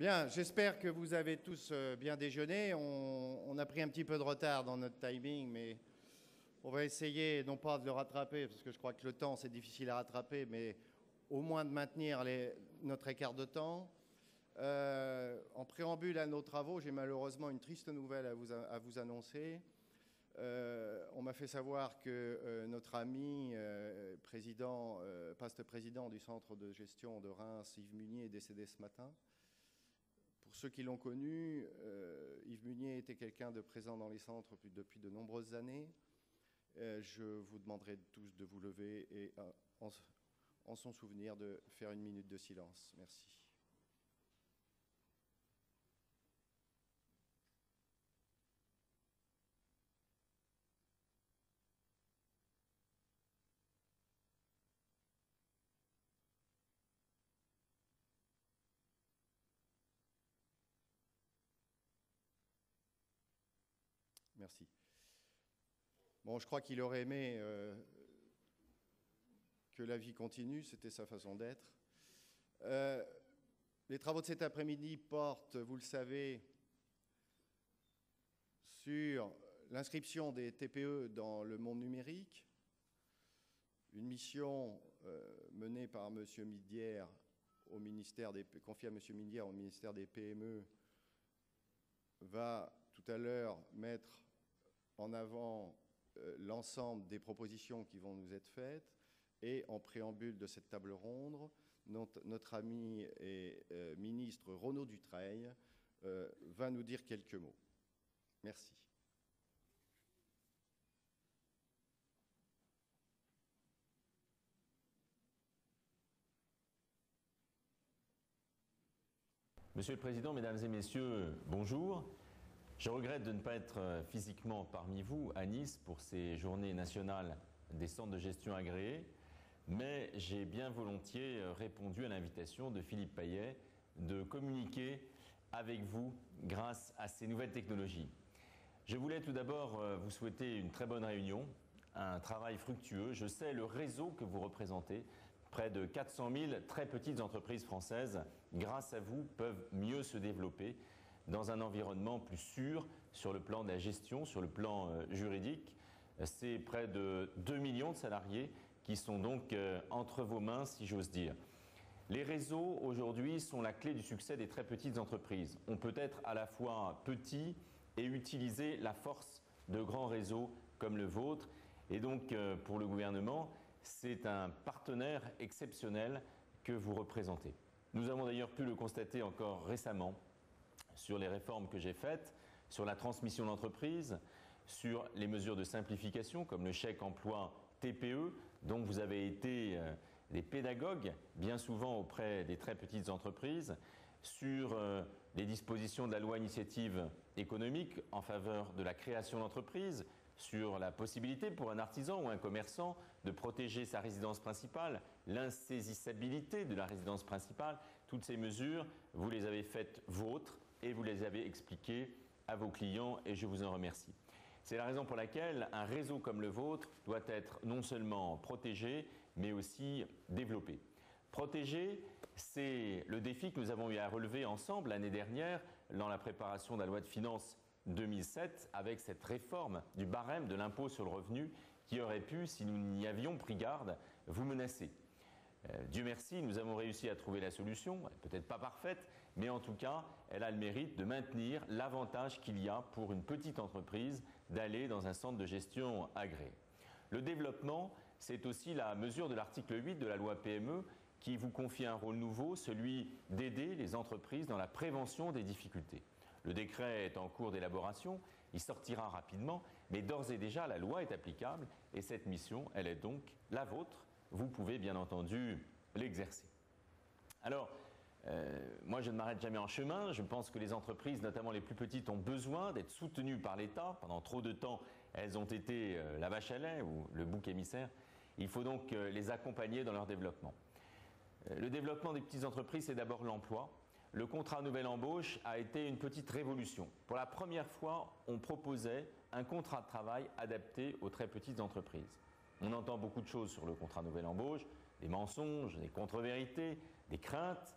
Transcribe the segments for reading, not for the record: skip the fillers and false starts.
Bien, j'espère que vous avez tous bien déjeuné. On a pris un petit peu de retard dans notre timing, mais on va essayer, non pas de le rattraper, parce que je crois que le temps, c'est difficile à rattraper, mais au moins de maintenir notre écart de temps. En préambule à nos travaux, j'ai malheureusement une triste nouvelle à vous annoncer. On m'a fait savoir que notre ami, poste président du centre de gestion de Reims, Yves Munier, est décédé ce matin. Pour ceux qui l'ont connu, Yves Munier était quelqu'un de présent dans les centres depuis de nombreuses années. Je vous demanderai tous de vous lever et, en son souvenir, de faire une minute de silence. Merci. Merci. Bon, je crois qu'il aurait aimé que la vie continue, c'était sa façon d'être. Les travaux de cet après-midi portent, vous le savez, sur l'inscription des TPE dans le monde numérique, une mission menée par M. Midière confiée à M. Midière au ministère des PME va tout à l'heure mettre en avant l'ensemble des propositions qui vont nous être faites. Et en préambule de cette table ronde, notre ami et ministre Renaud Dutreil va nous dire quelques mots. Merci. Monsieur le Président, Mesdames et Messieurs, bonjour. Je regrette de ne pas être physiquement parmi vous à Nice pour ces journées nationales des centres de gestion agréés, mais j'ai bien volontiers répondu à l'invitation de Philippe Payet de communiquer avec vous grâce à ces nouvelles technologies. Je voulais tout d'abord vous souhaiter une très bonne réunion, un travail fructueux. Je sais le réseau que vous représentez. Près de 400 000 très petites entreprises françaises, grâce à vous, peuvent mieux se développer dans un environnement plus sûr sur le plan de la gestion, sur le plan juridique. C'est près de 2 millions de salariés qui sont donc entre vos mains, si j'ose dire. Les réseaux, aujourd'hui, sont la clé du succès des très petites entreprises. On peut être à la fois petit et utiliser la force de grands réseaux comme le vôtre. Et donc, pour le gouvernement, c'est un partenaire exceptionnel que vous représentez. Nous avons d'ailleurs pu le constater encore récemment sur les réformes que j'ai faites, sur la transmission d'entreprise, sur les mesures de simplification comme le chèque emploi TPE, dont vous avez été des pédagogues bien souvent auprès des très petites entreprises, sur les dispositions de la loi initiative économique en faveur de la création d'entreprises, sur la possibilité pour un artisan ou un commerçant de protéger sa résidence principale, l'insaisissabilité de la résidence principale. Toutes ces mesures, vous les avez faites vôtres et vous les avez expliquées à vos clients et je vous en remercie. C'est la raison pour laquelle un réseau comme le vôtre doit être non seulement protégé, mais aussi développé. Protéger, c'est le défi que nous avons eu à relever ensemble l'année dernière dans la préparation de la loi de finances 2007 avec cette réforme du barème de l'impôt sur le revenu qui aurait pu, si nous n'y avions pris garde, vous menacer. Dieu merci, nous avons réussi à trouver la solution, peut-être pas parfaite, mais en tout cas, elle a le mérite de maintenir l'avantage qu'il y a pour une petite entreprise d'aller dans un centre de gestion agréé. Le développement, c'est aussi la mesure de l'article 8 de la loi PME qui vous confie un rôle nouveau, celui d'aider les entreprises dans la prévention des difficultés. Le décret est en cours d'élaboration, il sortira rapidement, mais d'ores et déjà la loi est applicable et cette mission, elle est donc la vôtre. Vous pouvez bien entendu l'exercer. Alors, moi je ne m'arrête jamais en chemin, je pense que les entreprises, notamment les plus petites, ont besoin d'être soutenues par l'État. Pendant trop de temps, elles ont été la vache à lait ou le bouc émissaire. Il faut donc les accompagner dans leur développement. Le développement des petites entreprises, c'est d'abord l'emploi. Le contrat nouvelle embauche a été une petite révolution. Pour la première fois, on proposait un contrat de travail adapté aux très petites entreprises. On entend beaucoup de choses sur le contrat nouvelle embauche, des mensonges, des contre-vérités, des craintes.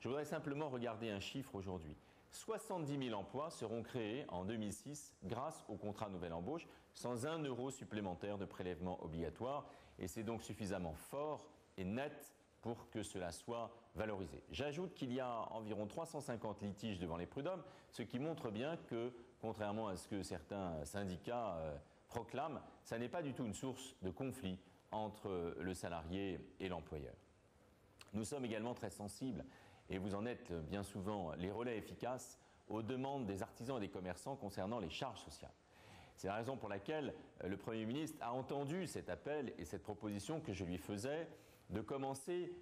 Je voudrais simplement regarder un chiffre aujourd'hui. 70 000 emplois seront créés en 2006 grâce au contrat nouvelle embauche, sans 1 euro supplémentaire de prélèvement obligatoire. Et c'est donc suffisamment fort et net pour que cela soit valorisé. J'ajoute qu'il y a environ 350 litiges devant les prud'hommes, ce qui montre bien que, contrairement à ce que certains syndicats proclament, ça n'est pas du tout une source de conflit entre le salarié et l'employeur. Nous sommes également très sensibles, et vous en êtes bien souvent les relais efficaces, aux demandes des artisans et des commerçants concernant les charges sociales. C'est la raison pour laquelle le Premier ministre a entendu cet appel et cette proposition que je lui faisais de commencer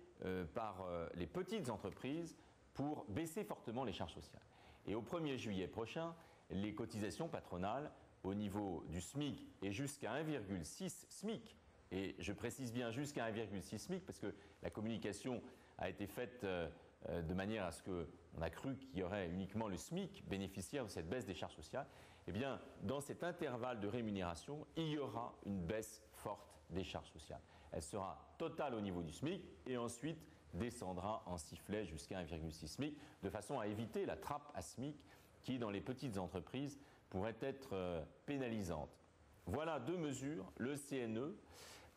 par les petites entreprises pour baisser fortement les charges sociales. Et au 1er juillet prochain, les cotisations patronales au niveau du SMIC et jusqu'à 1,6 SMIC, et je précise bien jusqu'à 1,6 SMIC parce que la communication a été faite de manière à ce qu'on a cru qu'il y aurait uniquement le SMIC bénéficiaire de cette baisse des charges sociales, eh bien, dans cet intervalle de rémunération, il y aura une baisse forte des charges sociales. Elle sera totale au niveau du SMIC et ensuite descendra en sifflet jusqu'à 1,6 SMIC, de façon à éviter la trappe à SMIC qui, dans les petites entreprises, pourrait être pénalisante. Voilà deux mesures, le CNE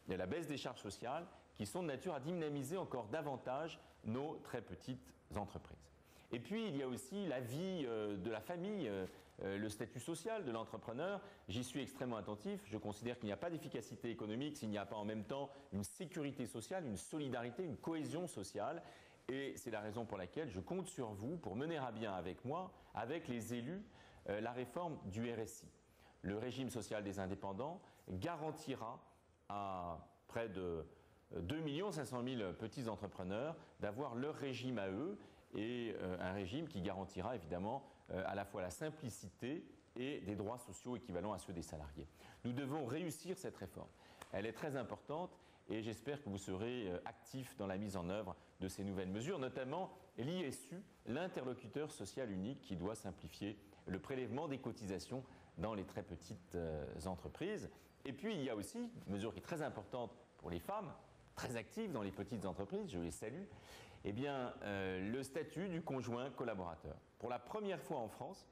et la baisse des charges sociales, qui sont de nature à dynamiser encore davantage nos très petites entreprises. Et puis, il y a aussi la vie de la famille, le statut social de l'entrepreneur. J'y suis extrêmement attentif. Je considère qu'il n'y a pas d'efficacité économique s'il n'y a pas en même temps une sécurité sociale, une solidarité, une cohésion sociale. Et c'est la raison pour laquelle je compte sur vous pour mener à bien avec moi, avec les élus, la réforme du RSI. Le régime social des indépendants garantira à près de 2 500 000 petits entrepreneurs d'avoir leur régime à eux et un régime qui garantira évidemment à la fois la simplicité et des droits sociaux équivalents à ceux des salariés. Nous devons réussir cette réforme. Elle est très importante et j'espère que vous serez actifs dans la mise en œuvre de ces nouvelles mesures, notamment l'ISU, l'interlocuteur social unique qui doit simplifier le prélèvement des cotisations dans les très petites entreprises. Et puis il y a aussi une mesure qui est très importante pour les femmes, très actives dans les petites entreprises, je les salue, eh bien, le statut du conjoint collaborateur. Pour la première fois en France,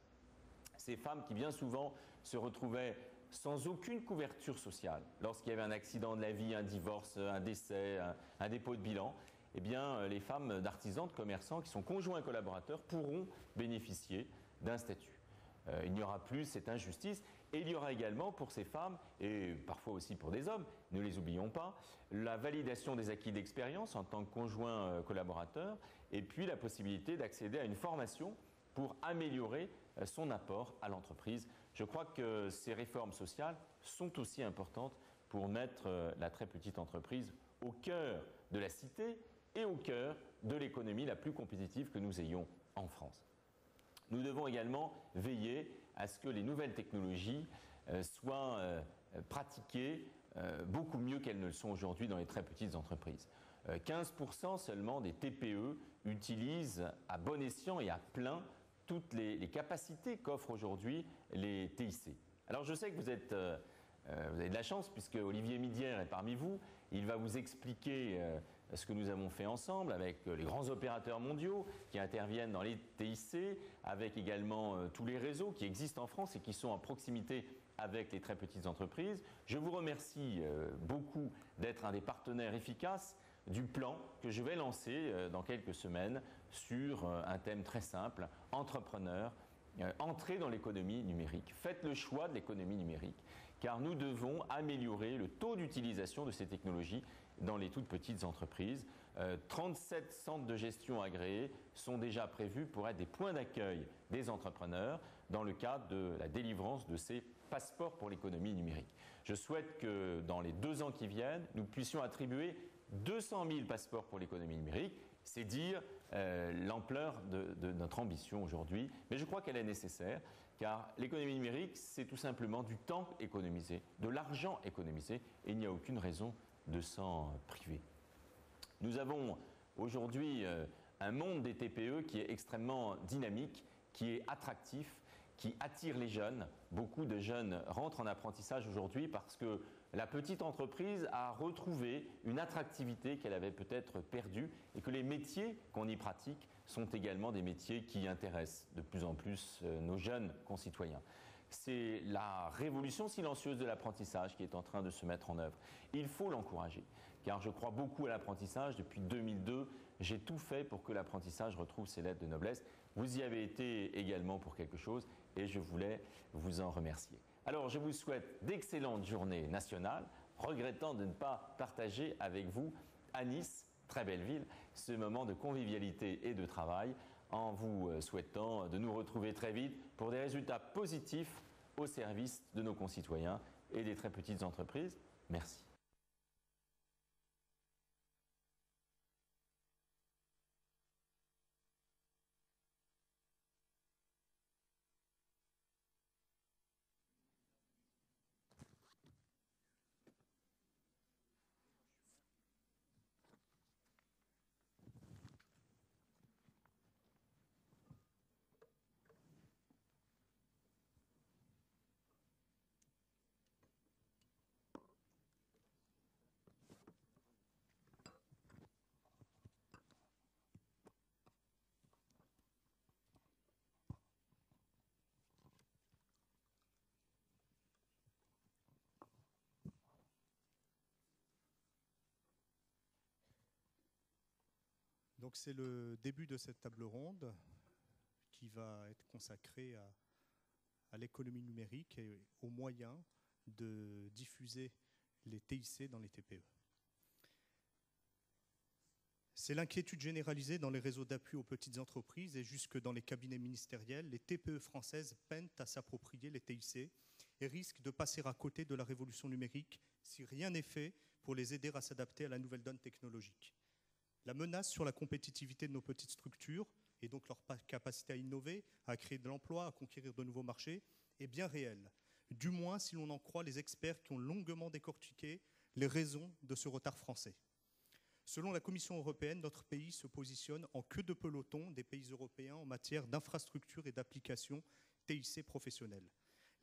ces femmes qui bien souvent se retrouvaient sans aucune couverture sociale, lorsqu'il y avait un accident de la vie, un divorce, un décès, un dépôt de bilan, eh bien, les femmes d'artisans, de commerçants qui sont conjoints collaborateurs pourront bénéficier d'un statut. Il n'y aura plus cette injustice et il y aura également pour ces femmes, et parfois aussi pour des hommes, ne les oublions pas, la validation des acquis d'expérience en tant que conjoint collaborateur et puis la possibilité d'accéder à une formation pour améliorer son apport à l'entreprise. Je crois que ces réformes sociales sont aussi importantes pour mettre la très petite entreprise au cœur de la cité et au cœur de l'économie la plus compétitive que nous ayons en France. Nous devons également veiller à ce que les nouvelles technologies soient pratiquées beaucoup mieux qu'elles ne le sont aujourd'hui dans les très petites entreprises. 15% seulement des TPE utilisent à bon escient et à plein toutes les capacités qu'offrent aujourd'hui les TIC. Alors je sais que vous avez de la chance puisque Olivier Midière est parmi vous. Il va vous expliquer ce que nous avons fait ensemble avec les grands opérateurs mondiaux qui interviennent dans les TIC, avec également tous les réseaux qui existent en France et qui sont en proximité avec les très petites entreprises. Je vous remercie beaucoup d'être un des partenaires efficaces du plan que je vais lancer dans quelques semaines sur un thème très simple, entrepreneurs, entrez dans l'économie numérique. Faites le choix de l'économie numérique, car nous devons améliorer le taux d'utilisation de ces technologies dans les toutes petites entreprises. 37 centres de gestion agréés sont déjà prévus pour être des points d'accueil des entrepreneurs dans le cadre de la délivrance de ces passeports pour l'économie numérique. Je souhaite que dans les 2 ans qui viennent, nous puissions attribuer 200 000 passeports pour l'économie numérique. C'est dire l'ampleur de notre ambition aujourd'hui, mais je crois qu'elle est nécessaire, car l'économie numérique, c'est tout simplement du temps économisé, de l'argent économisé, et il n'y a aucune raison de s'en priver. Nous avons aujourd'hui un monde des TPE qui est extrêmement dynamique, qui est attractif, qui attire les jeunes. Beaucoup de jeunes rentrent en apprentissage aujourd'hui parce que la petite entreprise a retrouvé une attractivité qu'elle avait peut-être perdue et que les métiers qu'on y pratique sont également des métiers qui intéressent de plus en plus nos jeunes concitoyens. C'est la révolution silencieuse de l'apprentissage qui est en train de se mettre en œuvre. Il faut l'encourager, car je crois beaucoup à l'apprentissage. Depuis 2002, j'ai tout fait pour que l'apprentissage retrouve ses lettres de noblesse. Vous y avez été également pour quelque chose et je voulais vous en remercier. Alors, je vous souhaite d'excellentes journées nationales, regrettant de ne pas partager avec vous à Nice, très belle ville, ce moment de convivialité et de travail, en vous souhaitant de nous retrouver très vite pour des résultats positifs au service de nos concitoyens et des très petites entreprises. Merci. Donc c'est le début de cette table ronde qui va être consacrée à l'économie numérique et aux moyens de diffuser les TIC dans les TPE. C'est l'inquiétude généralisée dans les réseaux d'appui aux petites entreprises et jusque dans les cabinets ministériels. Les TPE françaises peinent à s'approprier les TIC et risquent de passer à côté de la révolution numérique si rien n'est fait pour les aider à s'adapter à la nouvelle donne technologique. La menace sur la compétitivité de nos petites structures et donc leur capacité à innover, à créer de l'emploi, à conquérir de nouveaux marchés est bien réelle. Du moins si l'on en croit les experts qui ont longuement décortiqué les raisons de ce retard français. Selon la Commission européenne, notre pays se positionne en queue de peloton des pays européens en matière d'infrastructures et d'applications TIC professionnelles.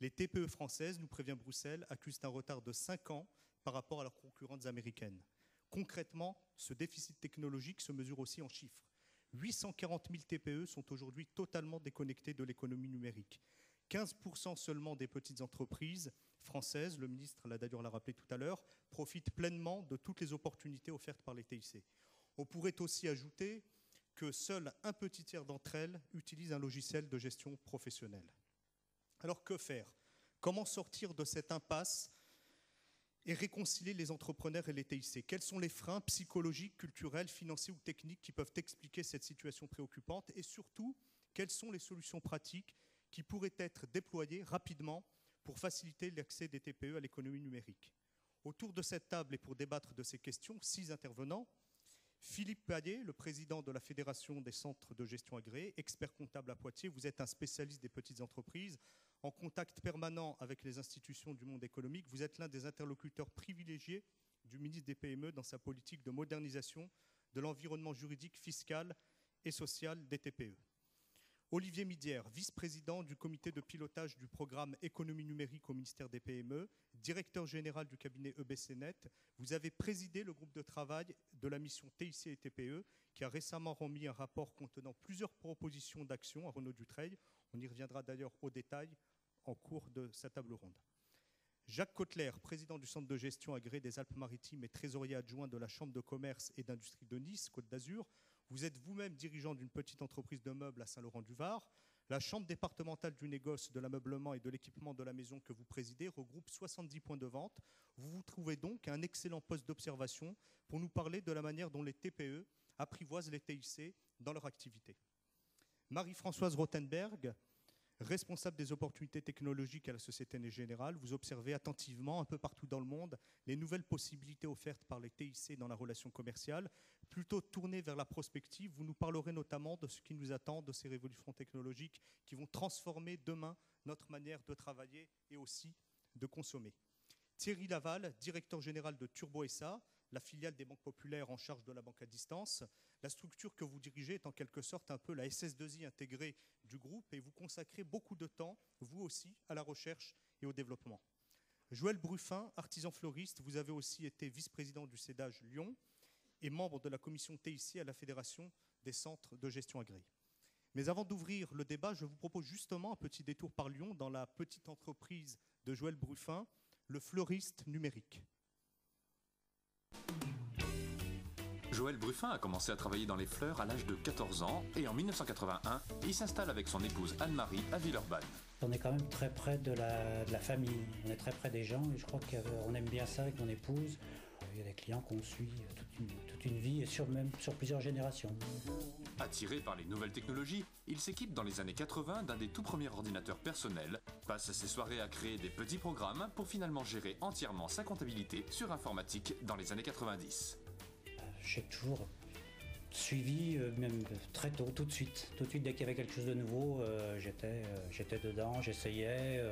Les TPE françaises, nous prévient Bruxelles, accusent un retard de 5 ans par rapport à leurs concurrentes américaines. Concrètement, ce déficit technologique se mesure aussi en chiffres. 840 000 TPE sont aujourd'hui totalement déconnectées de l'économie numérique. 15% seulement des petites entreprises françaises, le ministre l'a d'ailleurs rappelé tout à l'heure, profitent pleinement de toutes les opportunités offertes par les TIC. On pourrait aussi ajouter que seul un petit tiers d'entre elles utilisent un logiciel de gestion professionnelle. Alors que faire? Comment sortir de cette impasse et réconcilier les entrepreneurs et les TIC? Quels sont les freins psychologiques, culturels, financiers ou techniques qui peuvent expliquer cette situation préoccupante? Et surtout, quelles sont les solutions pratiques qui pourraient être déployées rapidement pour faciliter l'accès des TPE à l'économie numérique? Autour de cette table et pour débattre de ces questions, 6 intervenants. Philippe Payet, le président de la Fédération des centres de gestion agréés, expert comptable à Poitiers. Vous êtes un spécialiste des petites entreprises, en contact permanent avec les institutions du monde économique. Vous êtes l'un des interlocuteurs privilégiés du ministre des PME dans sa politique de modernisation de l'environnement juridique, fiscal et social des TPE. Olivier Midière, vice-président du comité de pilotage du programme économie numérique au ministère des PME, directeur général du cabinet EBCnet. Vous avez présidé le groupe de travail de la mission TIC et TPE qui a récemment remis un rapport contenant plusieurs propositions d'action à Renaud Dutreil. On y reviendra d'ailleurs au détail en cours de sa table ronde. Jacques Kotler, président du centre de gestion agréé des Alpes-Maritimes et trésorier adjoint de la Chambre de commerce et d'industrie de Nice, Côte d'Azur. Vous êtes vous-même dirigeant d'une petite entreprise de meubles à Saint-Laurent-du-Var. La Chambre départementale du négoce, de l'ameublement et de l'équipement de la maison que vous présidez regroupe 70 points de vente. Vous vous trouvez donc à un excellent poste d'observation pour nous parler de la manière dont les TPE apprivoisent les TIC dans leur activité. Marie-Françoise Rothenberg, responsable des opportunités technologiques à la Société Générale, vous observez attentivement un peu partout dans le monde les nouvelles possibilités offertes par les TIC dans la relation commerciale. Plutôt tournée vers la prospective, vous nous parlerez notamment de ce qui nous attend de ces révolutions technologiques qui vont transformer demain notre manière de travailler et aussi de consommer. Thierry Laval, directeur général de Turbo SA, la filiale des banques populaires en charge de la banque à distance. La structure que vous dirigez est en quelque sorte un peu la SS2I intégrée du groupe et vous consacrez beaucoup de temps, vous aussi, à la recherche et au développement. Joël Bruffin, artisan fleuriste, vous avez aussi été vice-président du CEDAGE Lyon et membre de la commission TIC à la Fédération des centres de gestion agréés. Mais avant d'ouvrir le débat, je vous propose justement un petit détour par Lyon dans la petite entreprise de Joël Bruffin, le fleuriste numérique. Joël Bruffin a commencé à travailler dans les fleurs à l'âge de 14 ans et en 1981, il s'installe avec son épouse Anne-Marie à Villeurbanne. On est quand même très près de la famille, on est très près des gens et je crois qu'on aime bien ça avec mon épouse. Il y a des clients qu'on suit toute une vie et même sur plusieurs générations. Attiré par les nouvelles technologies, il s'équipe dans les années 80 d'un des tout premiers ordinateurs personnels, passe ses soirées à créer des petits programmes pour finalement gérer entièrement sa comptabilité sur informatique dans les années 90. J'ai toujours suivi, même très tôt, tout de suite. Tout de suite, dès qu'il y avait quelque chose de nouveau, j'étais dedans, j'essayais.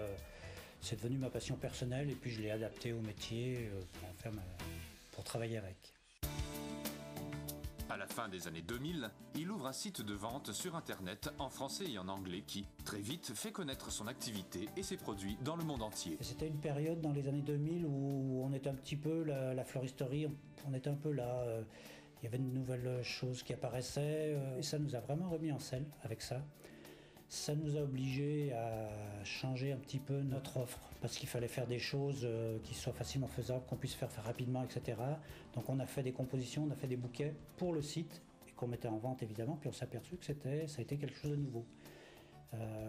C'est devenu ma passion personnelle et puis je l'ai adapté au métier pour travailler avec. À la fin des années 2000, il ouvre un site de vente sur Internet en français et en anglais qui, très vite, fait connaître son activité et ses produits dans le monde entier. C'était une période dans les années 2000 où on était un petit peu, la fleuristerie, on était un peu là. Il y avait de nouvelles choses qui apparaissaient et ça nous a vraiment remis en selle avec ça. Ça nous a obligés à changer un petit peu notre offre parce qu'il fallait faire des choses qui soient facilement faisables, qu'on puisse faire rapidement, etc. Donc on a fait des compositions, on a fait des bouquets pour le site et qu'on mettait en vente évidemment, puis on s'est aperçu que ça a été quelque chose de nouveau.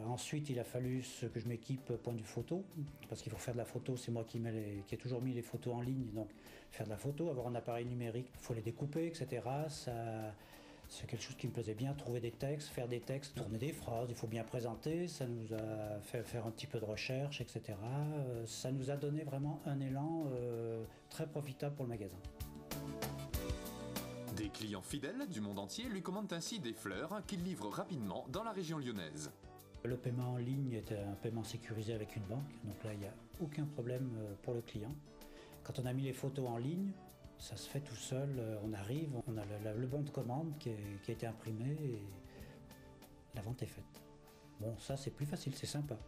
Ensuite, il a fallu que je m'équipe point de vue photo, parce qu'il faut faire de la photo, c'est moi qui ai toujours mis les photos en ligne, donc faire de la photo, avoir un appareil numérique, il faut les découper, etc. C'est quelque chose qui me plaisait bien, trouver des textes, faire des textes, tourner des phrases, il faut bien présenter, ça nous a fait faire un petit peu de recherche, etc. Ça nous a donné vraiment un élan très profitable pour le magasin. Des clients fidèles du monde entier lui commandent ainsi des fleurs qu'il livre rapidement dans la région lyonnaise. Le paiement en ligne est un paiement sécurisé avec une banque, donc là il n'y a aucun problème pour le client. Quand on a mis les photos en ligne, ça se fait tout seul, on arrive, on a le bon de commande qui a été imprimé et la vente est faite. Bon, ça c'est plus facile, c'est sympa.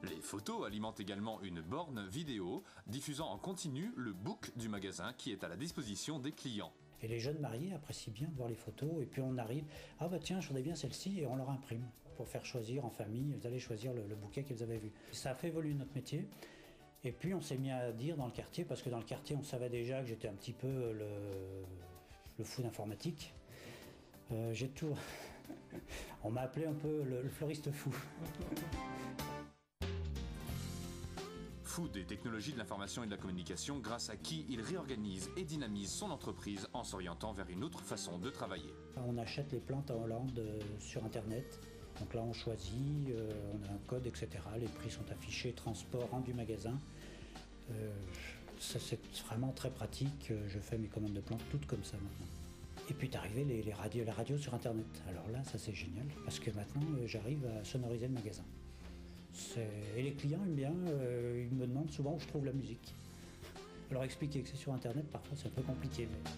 Les photos alimentent également une borne vidéo diffusant en continu le book du magasin qui est à la disposition des clients. Et les jeunes mariés apprécient bien de voir les photos et puis on arrive, ah bah tiens, je voudrais bien celle-ci et on leur imprime pour faire choisir en famille, ils allaient choisir le bouquet qu'ils avaient vu. Ça a fait évoluer notre métier. Et puis on s'est mis à dire dans le quartier, parce que dans le quartier on savait déjà que j'étais un petit peu le fou d'informatique. J'ai tout. On m'a appelé un peu le fleuriste fou. Fou des technologies de l'information et de la communication, grâce à qui il réorganise et dynamise son entreprise en s'orientant vers une autre façon de travailler. On achète les plantes en Hollande sur Internet. Donc là on choisit, on a un code, etc. Les prix sont affichés, transport, rendu magasin. Ça c'est vraiment très pratique, je fais mes commandes de plantes toutes comme ça maintenant. Et puis est arrivé la radio sur Internet. Alors là ça c'est génial, parce que maintenant j'arrive à sonoriser le magasin. Et les clients aiment bien, ils me demandent souvent où je trouve la musique. Alors expliquer que c'est sur Internet, parfois c'est un peu compliqué. Mais...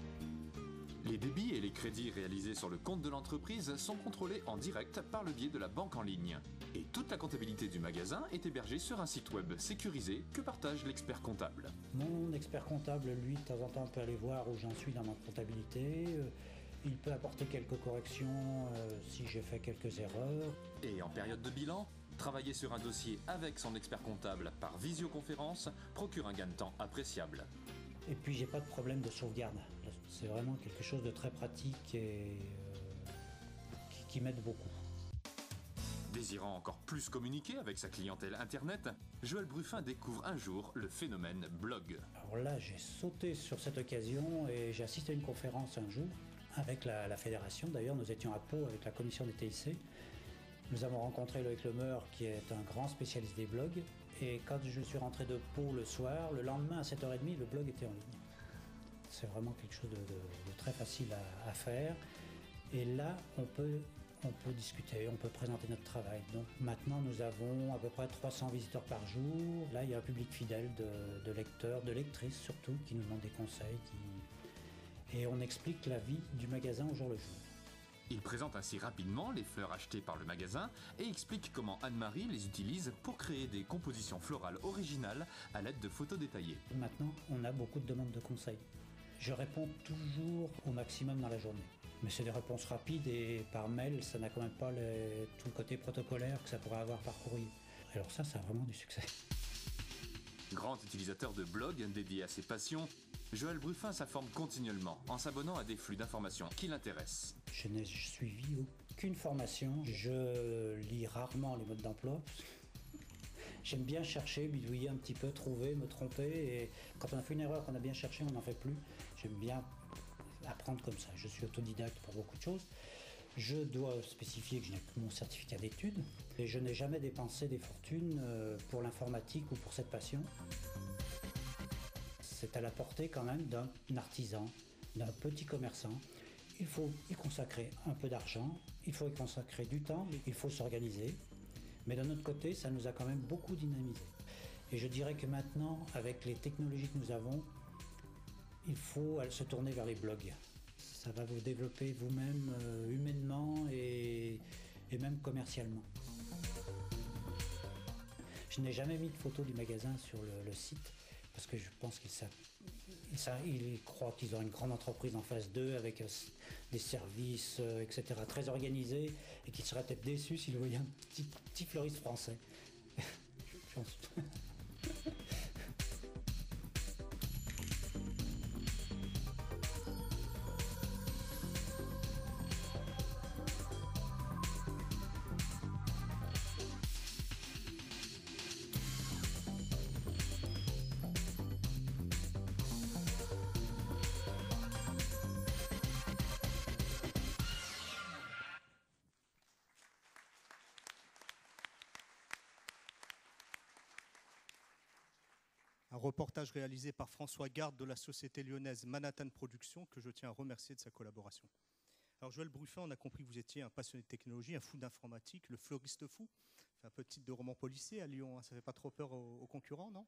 Les débits et les crédits réalisés sur le compte de l'entreprise sont contrôlés en direct par le biais de la banque en ligne. Et toute la comptabilité du magasin est hébergée sur un site web sécurisé que partage l'expert comptable. Mon expert comptable, lui, de temps en temps, peut aller voir où j'en suis dans ma comptabilité. Il peut apporter quelques corrections si j'ai fait quelques erreurs. Et en période de bilan, travailler sur un dossier avec son expert comptable par visioconférence procure un gain de temps appréciable. Et puis j'ai pas de problème de sauvegarde. C'est vraiment quelque chose de très pratique et qui m'aide beaucoup. Désirant encore plus communiquer avec sa clientèle internet, Joël Bruffin découvre un jour le phénomène blog. Alors là, j'ai sauté sur cette occasion et j'ai assisté à une conférence un jour avec la fédération. D'ailleurs, nous étions à Pau avec la commission des TIC. Nous avons rencontré Loïc Lemeur, qui est un grand spécialiste des blogs. Et quand je suis rentré de Pau le soir, le lendemain à 7h30, le blog était en ligne. C'est vraiment quelque chose de très facile à faire. Et là, on peut discuter, on peut présenter notre travail. Donc maintenant, nous avons à peu près 300 visiteurs par jour. Là, il y a un public fidèle de lecteurs, de lectrices surtout, qui nous demandent des conseils. Et on explique la vie du magasin au jour le jour. Il présente ainsi rapidement les fleurs achetées par le magasin et explique comment Anne-Marie les utilise pour créer des compositions florales originales à l'aide de photos détaillées. Maintenant, on a beaucoup de demandes de conseils. Je réponds toujours au maximum dans la journée. Mais c'est des réponses rapides et par mail, ça n'a quand même pas tout le côté protocolaire que ça pourrait avoir par courrier. Alors ça a vraiment du succès. Grand utilisateur de blogs dédiés à ses passions, Joël Bruffin s'informe continuellement en s'abonnant à des flux d'informations qui l'intéressent. Je n'ai suivi aucune formation. Je lis rarement les modes d'emploi. J'aime bien chercher, bidouiller un petit peu, trouver, me tromper. Et quand on a fait une erreur, qu'on a bien cherché, on n'en fait plus. J'aime bien apprendre comme ça. Je suis autodidacte pour beaucoup de choses. Je dois spécifier que je n'ai que mon certificat d'études. Et je n'ai jamais dépensé des fortunes pour l'informatique ou pour cette passion. C'est à la portée quand même d'un artisan, d'un petit commerçant. Il faut y consacrer un peu d'argent, il faut y consacrer du temps, il faut s'organiser. Mais d'un autre côté, ça nous a quand même beaucoup dynamisé. Et je dirais que maintenant, avec les technologies que nous avons, il faut se tourner vers les blogs. Ça va vous développer vous-même humainement et même commercialement. Je n'ai jamais mis de photo du magasin sur le site parce que je pense qu'ils croient qu'ils ont une grande entreprise en face d'eux avec des services, etc. très organisés et qu'ils seraient peut-être déçus s'ils voyaient un petit fleuriste français. Je pense. Un reportage réalisé par François Garde de la société lyonnaise Manhattan Productions, que je tiens à remercier de sa collaboration. Alors Joël Bruffin, on a compris que vous étiez un passionné de technologie, un fou d'informatique, le fleuriste fou. C'est un peu titre de roman policier à Lyon, hein. Ça ne fait pas trop peur aux concurrents, non?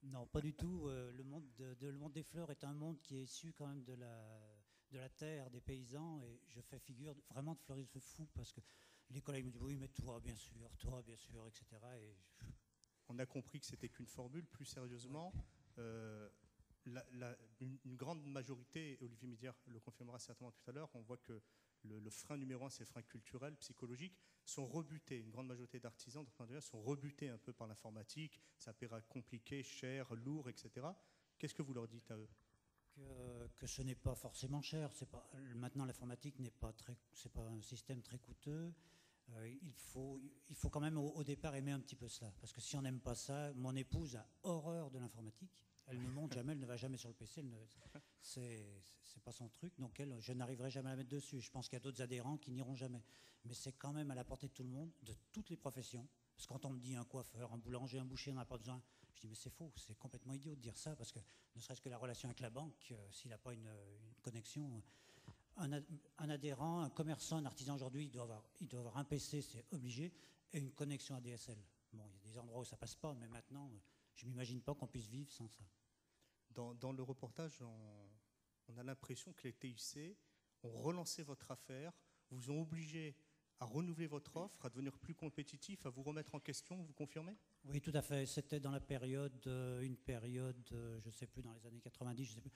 Non, pas du tout. Le monde des fleurs est un monde qui est issu quand même de la terre, des paysans, et je fais figure vraiment de fleuriste fou parce que les collègues me disent oui, mais toi bien sûr, etc. Et on a compris que c'était qu'une formule. Plus sérieusement, une grande majorité, et Olivier Midière le confirmera certainement tout à l'heure, on voit que le frein numéro un, c'est le frein culturel, psychologique, sont rebutés. Une grande majorité d'artisans sont rebutés un peu par l'informatique. Ça paraît compliqué, cher, lourd, etc. Qu'est-ce que vous leur dites à eux? Que ce n'est pas forcément cher. Maintenant, l'informatique c'est pas un système très coûteux. Il faut quand même au départ aimer un petit peu cela. Parce que si on n'aime pas ça, mon épouse a horreur de l'informatique. Elle ne monte jamais, elle ne va jamais sur le PC. C'est pas son truc. Donc je n'arriverai jamais à la mettre dessus. Je pense qu'il y a d'autres adhérents qui n'iront jamais. Mais c'est quand même à la portée de tout le monde, de toutes les professions. Parce que quand on me dit un coiffeur, un boulanger, un boucher, on n'a pas besoin. Je dis mais c'est faux, c'est complètement idiot de dire ça. Parce que ne serait-ce que la relation avec la banque, s'il n'a pas une connexion... Un adhérent, un commerçant, un artisan aujourd'hui, il doit avoir un PC, c'est obligé, et une connexion ADSL. Bon, il y a des endroits où ça passe pas, mais maintenant, je m'imagine pas qu'on puisse vivre sans ça. Dans le reportage, on a l'impression que les TIC ont relancé votre affaire, vous ont obligé à renouveler votre offre, à devenir plus compétitif, à vous remettre en question, vous confirmez? Oui, tout à fait. C'était dans une période, je ne sais plus, dans les années 90, je sais plus.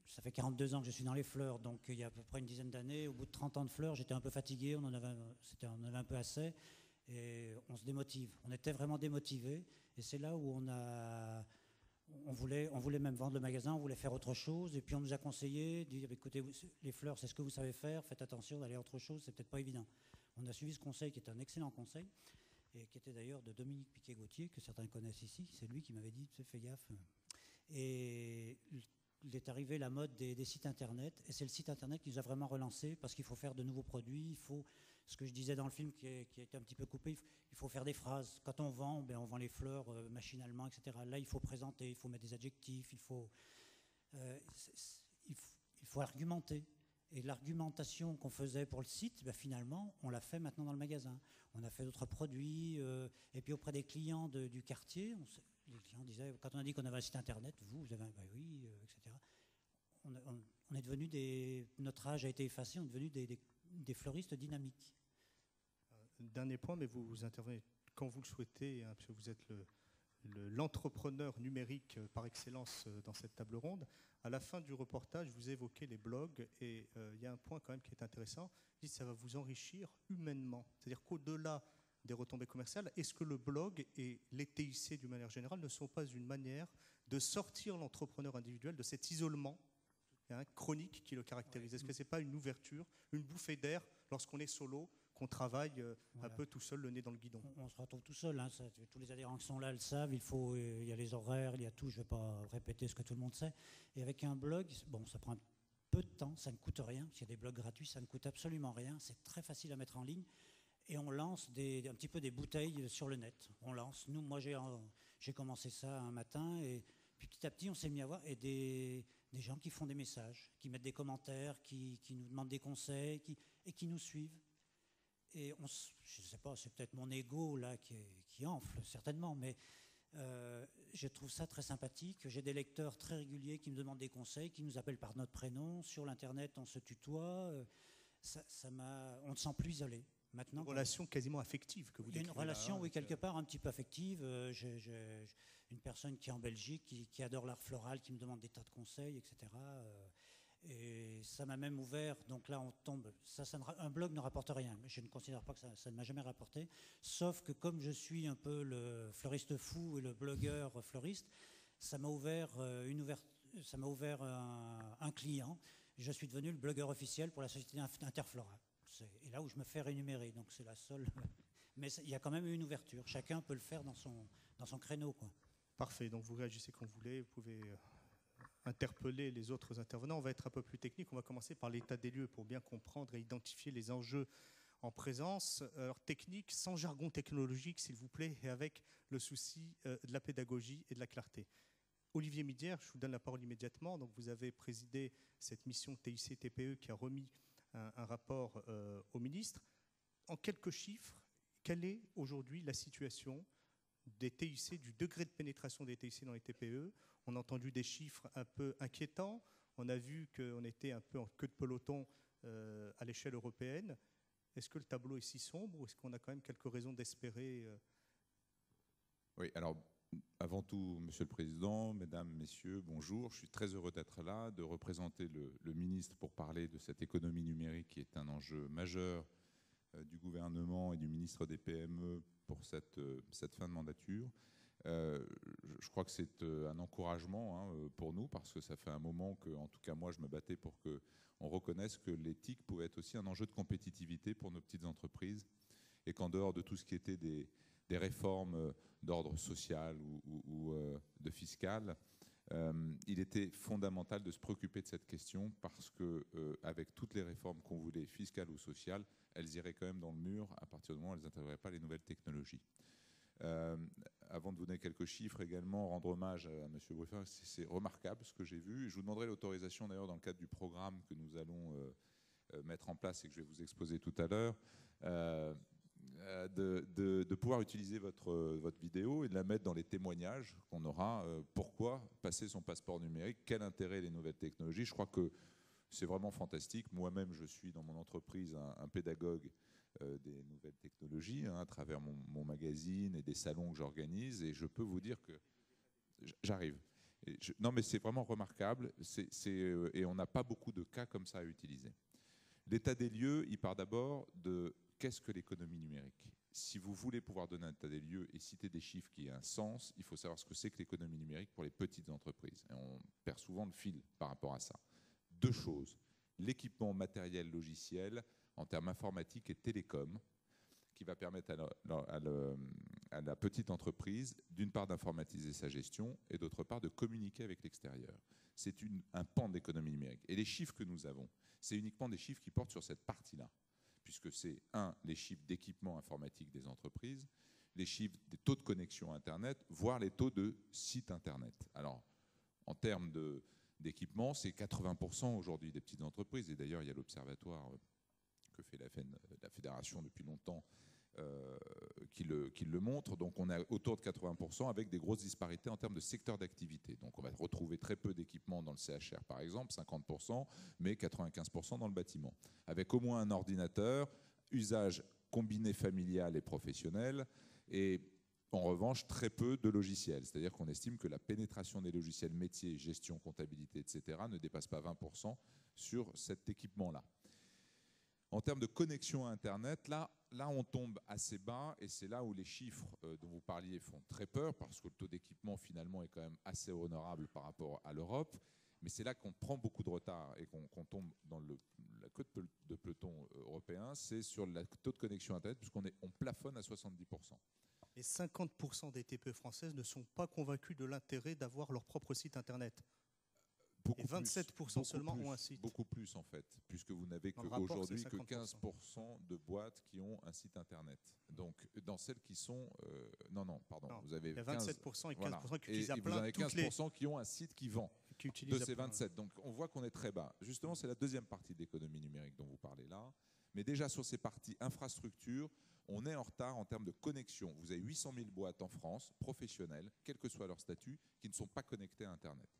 Ça fait 42 ans que je suis dans les fleurs, donc il y a à peu près une dizaine d'années. Au bout de 30 ans de fleurs, j'étais un peu fatigué, on en avait un peu assez, et on se démotive. On était vraiment démotivés, et c'est là où on voulait même vendre le magasin, on voulait faire autre chose, et puis on nous a conseillé, dit écoutez, les fleurs, c'est ce que vous savez faire, faites attention d'aller à autre chose, c'est peut-être pas évident. On a suivi ce conseil, qui est un excellent conseil, et qui était d'ailleurs de Dominique Piquet-Gauthier, que certains connaissent ici. C'est lui qui m'avait dit fais gaffe. Et il est arrivé la mode des sites internet, et c'est le site internet qui nous a vraiment relancé parce qu'il faut faire de nouveaux produits, ce que je disais dans le film qui a été un petit peu coupé, il faut faire des phrases. Quand on vend, on vend les fleurs machinalement, etc. Là, il faut présenter, il faut mettre des adjectifs, il faut argumenter. Et l'argumentation qu'on faisait pour le site, finalement, on l'a fait maintenant dans le magasin. On a fait d'autres produits, et puis auprès des clients du quartier, les clients disaient, quand on a dit qu'on avait un site internet, vous avez un, oui, etc. On est devenu notre âge a été effacé, on est devenu des fleuristes dynamiques. Dernier point, mais vous intervenez quand vous le souhaitez, hein, parce que vous êtes l'entrepreneur numérique par excellence dans cette table ronde. À la fin du reportage, vous évoquez les blogs et il y a un point quand même qui est intéressant. Vous dites que ça va vous enrichir humainement. C'est-à-dire qu'au-delà des retombées commerciales, est-ce que le blog et les TIC d'une manière générale ne sont pas une manière de sortir l'entrepreneur individuel de cet isolement chronique qui le caractérise? Est-ce que ce n'est pas une ouverture, une bouffée d'air lorsqu'on est solo, qu'on travaille un peu tout seul, le nez dans le guidon? On se retrouve tout seul, hein, tous les adhérents qui sont là le savent, il y a les horaires, il y a tout, je ne vais pas répéter ce que tout le monde sait. Et avec un blog, bon, ça prend un peu de temps, ça ne coûte rien, s'il y a des blogs gratuits, ça ne coûte absolument rien, c'est très facile à mettre en ligne. Et on lance un petit peu des bouteilles sur le net. On lance. Moi, j'ai commencé ça un matin et puis petit à petit, on s'est mis à voir et des gens qui font des messages, qui mettent des commentaires, qui nous demandent des conseils et qui nous suivent. Et je ne sais pas, c'est peut-être mon ego là qui enfle, certainement, mais je trouve ça très sympathique. J'ai des lecteurs très réguliers qui me demandent des conseils, qui nous appellent par notre prénom. Sur l'Internet, on se tutoie. On ne se sent plus isolé. Maintenant, une relation quasiment affective que vous décrivez. Une relation, oui, quelque part, un petit peu affective. J'ai une personne qui est en Belgique, qui adore l'art floral, qui me demande des tas de conseils, etc. Et ça m'a même ouvert. Donc là, on tombe. Un blog ne rapporte rien. Je ne considère pas que ça ne m'a jamais rapporté. Sauf que comme je suis un peu le fleuriste fou et le blogueur fleuriste, ça m'a ouvert un client. Je suis devenu le blogueur officiel pour la société Interflora. Et là où je me fais rémunérer, donc c'est la seule. Mais il y a quand même une ouverture. Chacun peut le faire dans son créneau, quoi. Parfait. Donc vous réagissez quand vous voulez. Vous pouvez interpeller les autres intervenants. On va être un peu plus technique. On va commencer par l'état des lieux pour bien comprendre et identifier les enjeux en présence. Alors, technique, sans jargon technologique, s'il vous plaît, et avec le souci de la pédagogie et de la clarté. Olivier Midière, je vous donne la parole immédiatement. Donc vous avez présidé cette mission TIC-TPE qui a remis un rapport au ministre. En quelques chiffres, quelle est aujourd'hui la situation des TIC, du degré de pénétration des TIC dans les TPE? On a entendu des chiffres un peu inquiétants. On a vu qu'on était un peu en queue de peloton à l'échelle européenne. Est-ce que le tableau est si sombre ou est-ce qu'on a quand même quelques raisons d'espérer Oui, alors avant tout, Monsieur le Président, Mesdames, Messieurs, bonjour. Je suis très heureux d'être là, de représenter le ministre pour parler de cette économie numérique qui est un enjeu majeur du gouvernement et du ministre des PME pour cette fin de mandature. Je crois que c'est un encouragement pour nous parce que ça fait un moment que, en tout cas moi, je me battais pour qu'on reconnaisse que l'éthique pouvait être aussi un enjeu de compétitivité pour nos petites entreprises et qu'en dehors de tout ce qui était des réformes d'ordre social ou de fiscal, il était fondamental de se préoccuper de cette question parce que avec toutes les réformes qu'on voulait, fiscales ou sociales, elles iraient quand même dans le mur à partir du moment où elles n'intégreraient pas les nouvelles technologies. Avant de vous donner quelques chiffres également, rendre hommage à M. Bruffer, c'est remarquable ce que j'ai vu. Et je vous demanderai l'autorisation d'ailleurs dans le cadre du programme que nous allons mettre en place et que je vais vous exposer tout à l'heure, de pouvoir utiliser votre vidéo et de la mettre dans les témoignages qu'on aura. Pourquoi passer son passeport numérique? Quel intérêt les nouvelles technologies? Je crois que c'est vraiment fantastique. Moi-même, je suis dans mon entreprise un pédagogue des nouvelles technologies à travers mon magazine et des salons que j'organise. Et je peux vous dire que j'arrive. Non, mais c'est vraiment remarquable. Et on n'a pas beaucoup de cas comme ça à utiliser. L'état des lieux, il part d'abord de qu'est-ce que l'économie numérique. Si vous voulez pouvoir donner un état des lieux et citer des chiffres qui aient un sens, il faut savoir ce que c'est que l'économie numérique pour les petites entreprises. Et on perd souvent le fil par rapport à ça. Deux choses. L'équipement matériel logiciel en termes informatiques et télécom, qui va permettre à la petite entreprise, d'une part d'informatiser sa gestion et d'autre part de communiquer avec l'extérieur. C'est un pan de l'économie numérique. Et les chiffres que nous avons, c'est uniquement des chiffres qui portent sur cette partie-là, puisque c'est, les chiffres d'équipement informatique des entreprises, les chiffres des taux de connexion Internet, voire les taux de sites Internet. Alors, en termes d'équipement, c'est 80% aujourd'hui des petites entreprises. Et d'ailleurs, il y a l'observatoire que fait la Fédération depuis longtemps qui le montrent. Donc on est autour de 80% avec des grosses disparités en termes de secteur d'activité. Donc on va retrouver très peu d'équipements dans le CHR par exemple, 50%, mais 95% dans le bâtiment. Avec au moins un ordinateur, usage combiné familial et professionnel, et en revanche très peu de logiciels. C'est-à-dire qu'on estime que la pénétration des logiciels métiers, gestion, comptabilité, etc. ne dépasse pas 20% sur cet équipement-là. En termes de connexion à Internet, là on tombe assez bas, et c'est là où les chiffres dont vous parliez font très peur, parce que le taux d'équipement finalement est quand même assez honorable par rapport à l'Europe, mais c'est là qu'on prend beaucoup de retard et qu'on tombe dans la queue de peloton européen, c'est sur le taux de connexion Internet, puisqu'on plafonne à 70%. Et 50% des TPE françaises ne sont pas convaincus de l'intérêt d'avoir leur propre site Internet. Beaucoup et 27% seulement ont un site. Beaucoup plus en fait, puisque vous n'avez qu'aujourd'hui que 15% de boîtes qui ont un site Internet. Donc dans celles qui sont... non, vous avez 27% et 15% voilà. qui utilisent à plein. Vous en avez 15% qui ont un site qui vend de ces 27. Plein. Donc on voit qu'on est très bas. Justement, c'est la deuxième partie de l'économie numérique dont vous parlez là. Mais déjà sur ces parties infrastructure, on est en retard en termes de connexion. Vous avez 800 000 boîtes en France, professionnelles, quel que soit leur statut, qui ne sont pas connectées à Internet.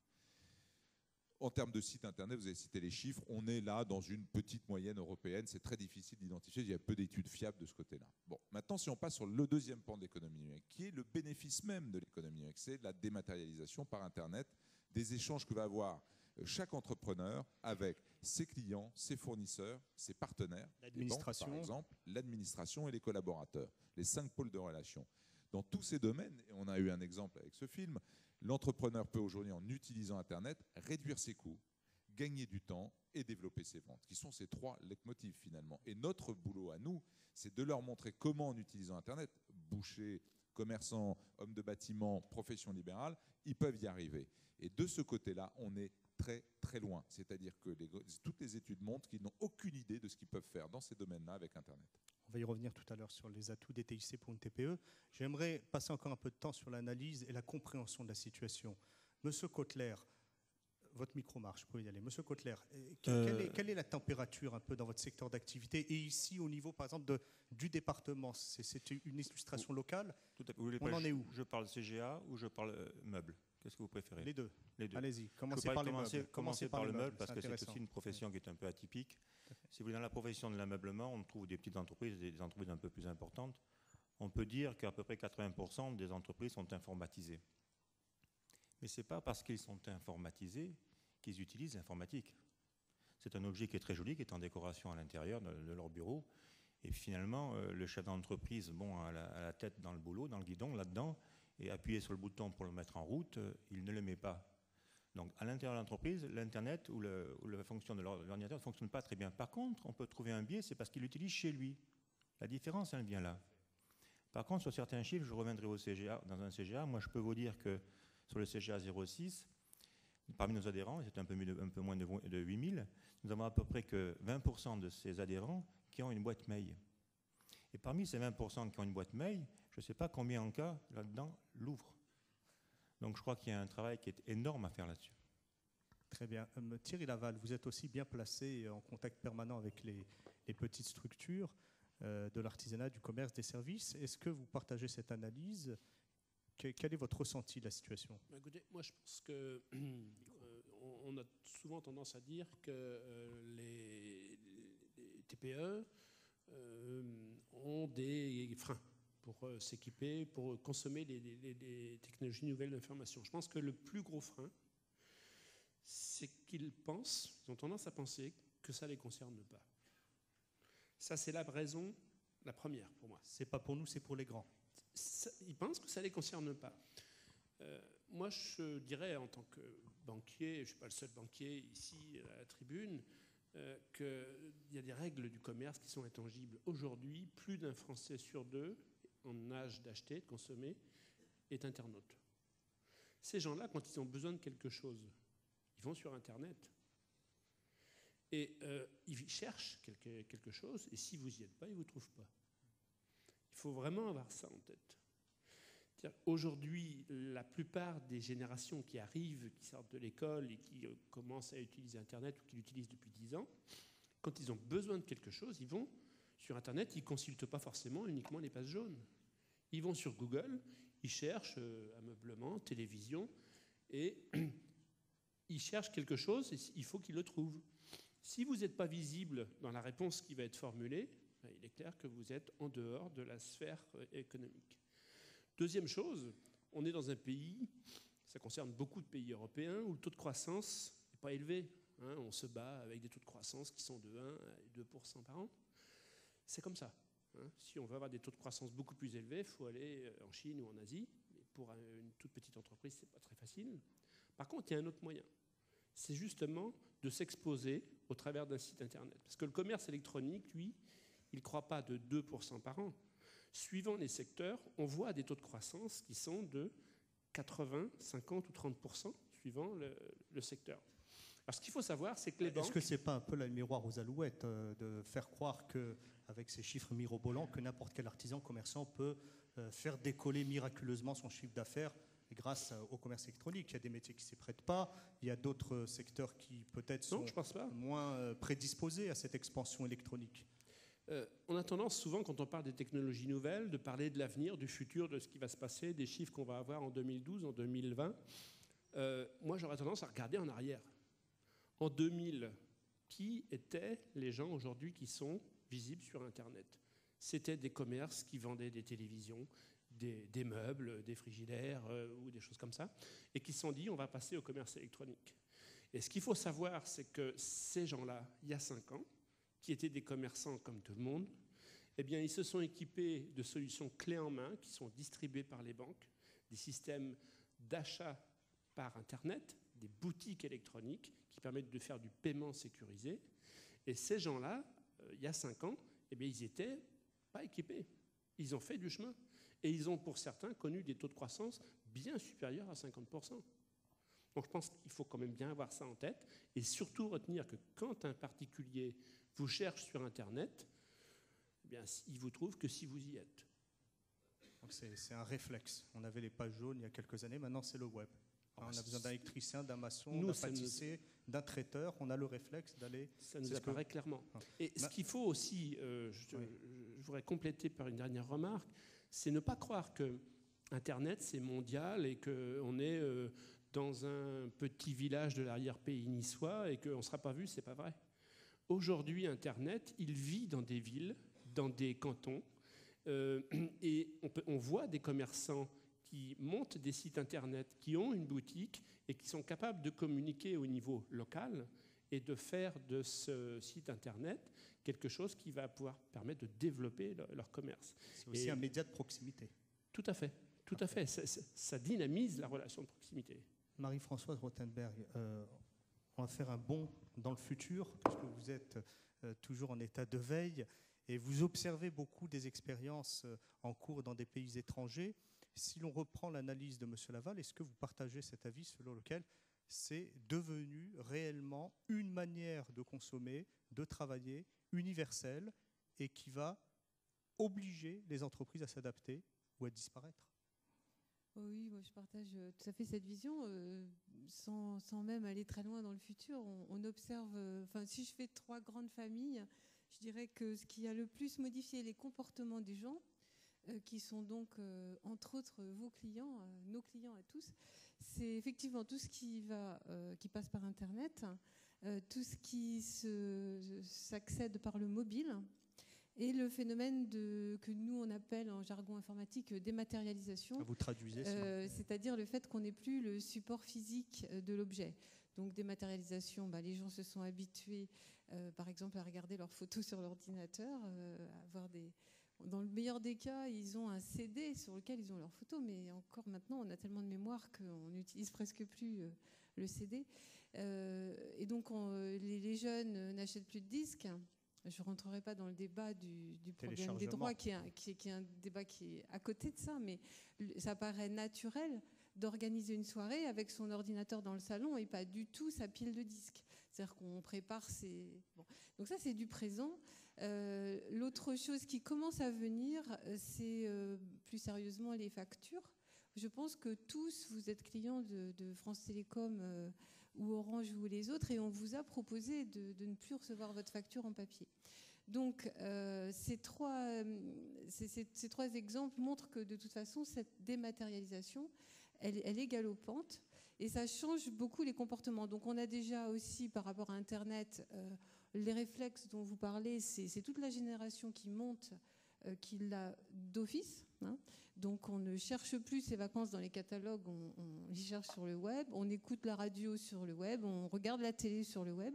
En termes de site Internet, vous avez cité les chiffres, on est là dans une petite moyenne européenne, c'est très difficile d'identifier, il y a peu d'études fiables de ce côté-là. Bon, maintenant si on passe sur le deuxième pan de l'économie numérique, qui est le bénéfice même de l'économie numérique, c'est la dématérialisation par Internet, des échanges que va avoir chaque entrepreneur avec ses clients, ses fournisseurs, ses partenaires, l'administration, par exemple, l'administration et les collaborateurs, les 5 pôles de relations. Dans tous ces domaines, et on a eu un exemple avec ce film, l'entrepreneur peut aujourd'hui, en utilisant Internet, réduire ses coûts, gagner du temps et développer ses ventes, qui sont ces 3 leitmotifs finalement. Et notre boulot à nous, c'est de leur montrer comment, en utilisant Internet, bouchers, commerçants, hommes de bâtiment, profession libérale, ils peuvent y arriver. Et de ce côté-là, on est très très loin. C'est-à-dire que toutes les études montrent qu'ils n'ont aucune idée de ce qu'ils peuvent faire dans ces domaines-là avec Internet. On va y revenir tout à l'heure sur les atouts des TIC pour une TPE. J'aimerais passer encore un peu de temps sur l'analyse et la compréhension de la situation. Monsieur Kotler, votre micro marche, vous pouvez y aller. Monsieur Kotler, quelle est la température un peu dans votre secteur d'activité et ici au niveau par exemple du département? C'est une illustration locale. Tout à fait. On en est où? Je parle CGA ou je parle meuble? Qu'est-ce que vous préférez? Les deux. Allez-y, commencez par le meuble parce que c'est aussi une profession qui est un peu atypique. Si vous voulez, dans la profession de l'ameublement, on trouve des petites entreprises et des entreprises un peu plus importantes. On peut dire qu'à peu près 80% des entreprises sont informatisées. Mais ce n'est pas parce qu'ils sont informatisés qu'ils utilisent l'informatique. C'est un objet qui est très joli, qui est en décoration à l'intérieur de leur bureau. Et finalement, le chef d'entreprise, a la tête dans le boulot, dans le guidon, là-dedans, et appuyer sur le bouton pour le mettre en route, il ne le met pas. Donc à l'intérieur de l'entreprise, l'Internet ou la fonction de l'ordinateur ne fonctionne pas très bien. Par contre, on peut trouver un biais, c'est parce qu'il l'utilise chez lui. La différence, elle vient là. Par contre, sur certains chiffres, je reviendrai au CGA. Dans un CGA, moi je peux vous dire que sur le CGA 06, parmi nos adhérents, c'est un peu moins de 8000, nous avons à peu près que 20% de ces adhérents qui ont une boîte mail. Et parmi ces 20% qui ont une boîte mail, je ne sais pas combien en cas, là-dedans, l'ouvrent. Donc je crois qu'il y a un travail qui est énorme à faire là-dessus. Très bien. Thierry Laval, vous êtes aussi bien placé en contact permanent avec les petites structures de l'artisanat, du commerce, des services. Est-ce que vous partagez cette analyse? Quel est votre ressenti de la situation? Écoutez, moi je pense que on a souvent tendance à dire que les TPE ont des freins pour s'équiper, pour consommer les technologies nouvelles d'information. Je pense que le plus gros frein, c'est qu'ils ont tendance à penser que ça ne les concerne pas. Ça, c'est la raison, la première pour moi. C'est pas pour nous, c'est pour les grands. Ils pensent que ça ne les concerne pas. Moi, je dirais en tant que banquier, je ne suis pas le seul banquier ici à la tribune, qu'il y a des règles du commerce qui sont intangibles. Aujourd'hui, plus d'un Français sur 2 en âge d'acheter, de consommer, est internaute. Ces gens-là, quand ils ont besoin de quelque chose, ils vont sur Internet et ils cherchent quelque chose, et si vous n'y êtes pas, ils ne vous trouvent pas. Il faut vraiment avoir ça en tête. Aujourd'hui, la plupart des générations qui arrivent, qui sortent de l'école et qui commencent à utiliser Internet ou qui l'utilisent depuis 10 ans, quand ils ont besoin de quelque chose, ils vont sur Internet, ils ne consultent pas forcément uniquement les pages jaunes. Ils vont sur Google, ils cherchent ameublement, télévision, et ils cherchent quelque chose, et il faut qu'ils le trouvent. Si vous n'êtes pas visible dans la réponse qui va être formulée, il est clair que vous êtes en dehors de la sphère économique. Deuxième chose, on est dans un pays, ça concerne beaucoup de pays européens, où le taux de croissance n'est pas élevé. On se bat avec des taux de croissance qui sont de 1 à 2% par an. C'est comme ça. Si on veut avoir des taux de croissance beaucoup plus élevés, il faut aller en Chine ou en Asie. Mais pour une toute petite entreprise, ce n'est pas très facile. Par contre, il y a un autre moyen. C'est justement de s'exposer au travers d'un site Internet. Parce que le commerce électronique, lui, il ne croît pas de 2% par an. Suivant les secteurs, on voit des taux de croissance qui sont de 80, 50 ou 30%, suivant le secteur. Alors, ce qu'il faut savoir, c'est que les banques... Est-ce que ce n'est pas un peu le miroir aux alouettes de faire croire qu'avec ces chiffres mirobolants, que n'importe quel artisan commerçant peut faire décoller miraculeusement son chiffre d'affaires grâce au commerce électronique? Il y a des métiers qui ne s'y prêtent pas, il y a d'autres secteurs qui peut-être sont moins prédisposés à cette expansion électronique. On a tendance souvent, quand on parle des technologies nouvelles, de parler de l'avenir, du futur, de ce qui va se passer, des chiffres qu'on va avoir en 2012, en 2020. Moi, j'aurais tendance à regarder en arrière. En 2000, qui étaient les gens aujourd'hui qui sont visibles sur Internet? C'était des commerces qui vendaient des télévisions, des meubles, des frigidaires ou des choses comme ça, et qui se sont dit on va passer au commerce électronique. Et ce qu'il faut savoir, c'est que ces gens-là, il y a 5 ans, qui étaient des commerçants comme tout le monde, eh bien, ils se sont équipés de solutions clés en main qui sont distribuées par les banques, des systèmes d'achat par Internet, des boutiques électroniques qui permettent de faire du paiement sécurisé. Et ces gens-là, il y a 5 ans, eh bien, ils n'étaient pas équipés. Ils ont fait du chemin. Et ils ont, pour certains, connu des taux de croissance bien supérieurs à 50%. Donc je pense qu'il faut quand même bien avoir ça en tête et surtout retenir que quand un particulier vous cherche sur Internet, eh bien, il vous trouve que si vous y êtes. C'est un réflexe. On avait les pages jaunes il y a quelques années, maintenant c'est le web. On a besoin d'un électricien, d'un maçon, d'un pâtissier, d'un traiteur. On a le réflexe d'aller... Ça nous apparaît clairement. Et ce qu'il faut aussi, je voudrais compléter par une dernière remarque, c'est ne pas croire que Internet c'est mondial et qu'on est dans un petit village de l'arrière-pays niçois et qu'on ne sera pas vu, c'est pas vrai. Aujourd'hui, Internet, il vit dans des villes, dans des cantons, et on voit des commerçants qui montent des sites Internet, qui ont une boutique et qui sont capables de communiquer au niveau local et de faire de ce site Internet quelque chose qui va pouvoir permettre de développer leur commerce. C'est aussi un média de proximité. Tout à fait, tout à fait. Ça dynamise la relation de proximité. Marie-Françoise Rothenberg, on va faire un bond dans le futur, puisque vous êtes toujours en état de veille et vous observez beaucoup des expériences en cours dans des pays étrangers. Si l'on reprend l'analyse de M. Laval, est-ce que vous partagez cet avis selon lequel c'est devenu réellement une manière de consommer, de travailler universelle et qui va obliger les entreprises à s'adapter ou à disparaître? Oui, moi je partage tout à fait cette vision, sans même aller très loin dans le futur. On observe, si je fais 3 grandes familles, je dirais que ce qui a le plus modifié les comportements des gens, qui sont donc, entre autres, vos clients, nos clients à tous, c'est effectivement tout ce qui passe par Internet, tout ce qui s'accède par le mobile, et le phénomène que nous, on appelle en jargon informatique dématérialisation. Vous traduisez c'est-à-dire le fait qu'on n'ait plus le support physique de l'objet. Donc dématérialisation, les gens se sont habitués, par exemple, à regarder leurs photos sur l'ordinateur, à avoir dans le meilleur des cas, ils ont un CD sur lequel ils ont leurs photos, mais encore maintenant, on a tellement de mémoire qu'on n'utilise presque plus le CD. Et donc, les jeunes n'achètent plus de disques. Je ne rentrerai pas dans le débat du problème des droits, qui est un débat qui est à côté de ça, mais ça paraît naturel d'organiser une soirée avec son ordinateur dans le salon et pas du tout sa pile de disques. C'est-à-dire qu'on prépare ses... Bon. Donc ça, c'est du présent. L'autre chose qui commence à venir, c'est plus sérieusement les factures. Je pense que tous, vous êtes clients de France Télécom ou Orange ou les autres, et on vous a proposé de ne plus recevoir votre facture en papier. Donc ces trois exemples montrent que de toute façon, cette dématérialisation, elle est galopante, et ça change beaucoup les comportements. Donc on a déjà aussi, par rapport à Internet, les réflexes dont vous parlez, c'est toute la génération qui monte, qui l'a d'office. Hein. Donc on ne cherche plus ses vacances dans les catalogues, on les cherche sur le web, on écoute la radio sur le web, on regarde la télé sur le web.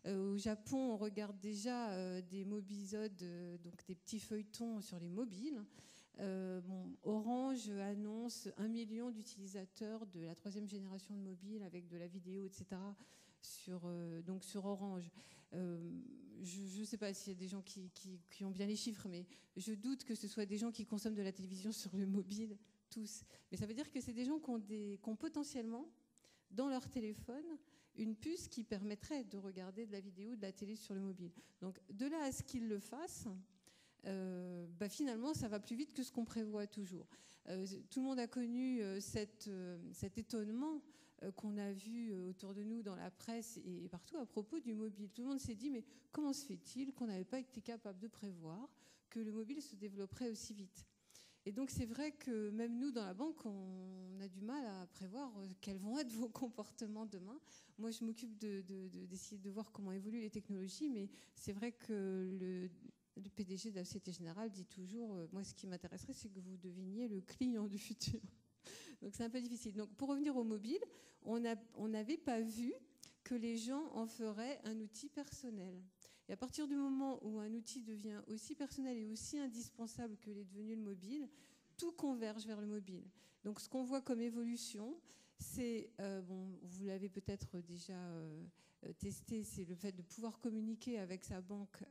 Au Japon, on regarde déjà des mobisodes, donc des petits feuilletons sur les mobiles. Orange annonce 1 million d'utilisateurs de la 3e génération de mobile avec de la vidéo, etc. Donc sur Orange. Je ne sais pas s'il y a des gens qui ont bien les chiffres, mais je doute que ce soit des gens qui consomment de la télévision sur le mobile, tous. Mais ça veut dire que c'est des gens qui ont potentiellement, dans leur téléphone, une puce qui permettrait de regarder de la vidéo, de la télé sur le mobile. Donc de là à ce qu'ils le fassent, finalement, ça va plus vite que ce qu'on prévoit toujours. Tout le monde a connu cet étonnement qu'on a vu autour de nous dans la presse et partout à propos du mobile. Tout le monde s'est dit, mais comment se fait-il qu'on n'avait pas été capable de prévoir que le mobile se développerait aussi vite ? Et donc c'est vrai que même nous, dans la banque, on a du mal à prévoir quels vont être vos comportements demain. Moi, je m'occupe d'essayer de voir comment évoluent les technologies, mais c'est vrai que le PDG de la Société Générale dit toujours, moi, ce qui m'intéresserait, c'est que vous deviniez le client du futur. Donc c'est un peu difficile. Donc pour revenir au mobile, on n'avait pas vu que les gens en feraient un outil personnel. Et à partir du moment où un outil devient aussi personnel et aussi indispensable que l'est devenu le mobile, tout converge vers le mobile. Donc ce qu'on voit comme évolution, c'est, vous l'avez peut-être déjà testé, c'est le fait de pouvoir communiquer avec sa banque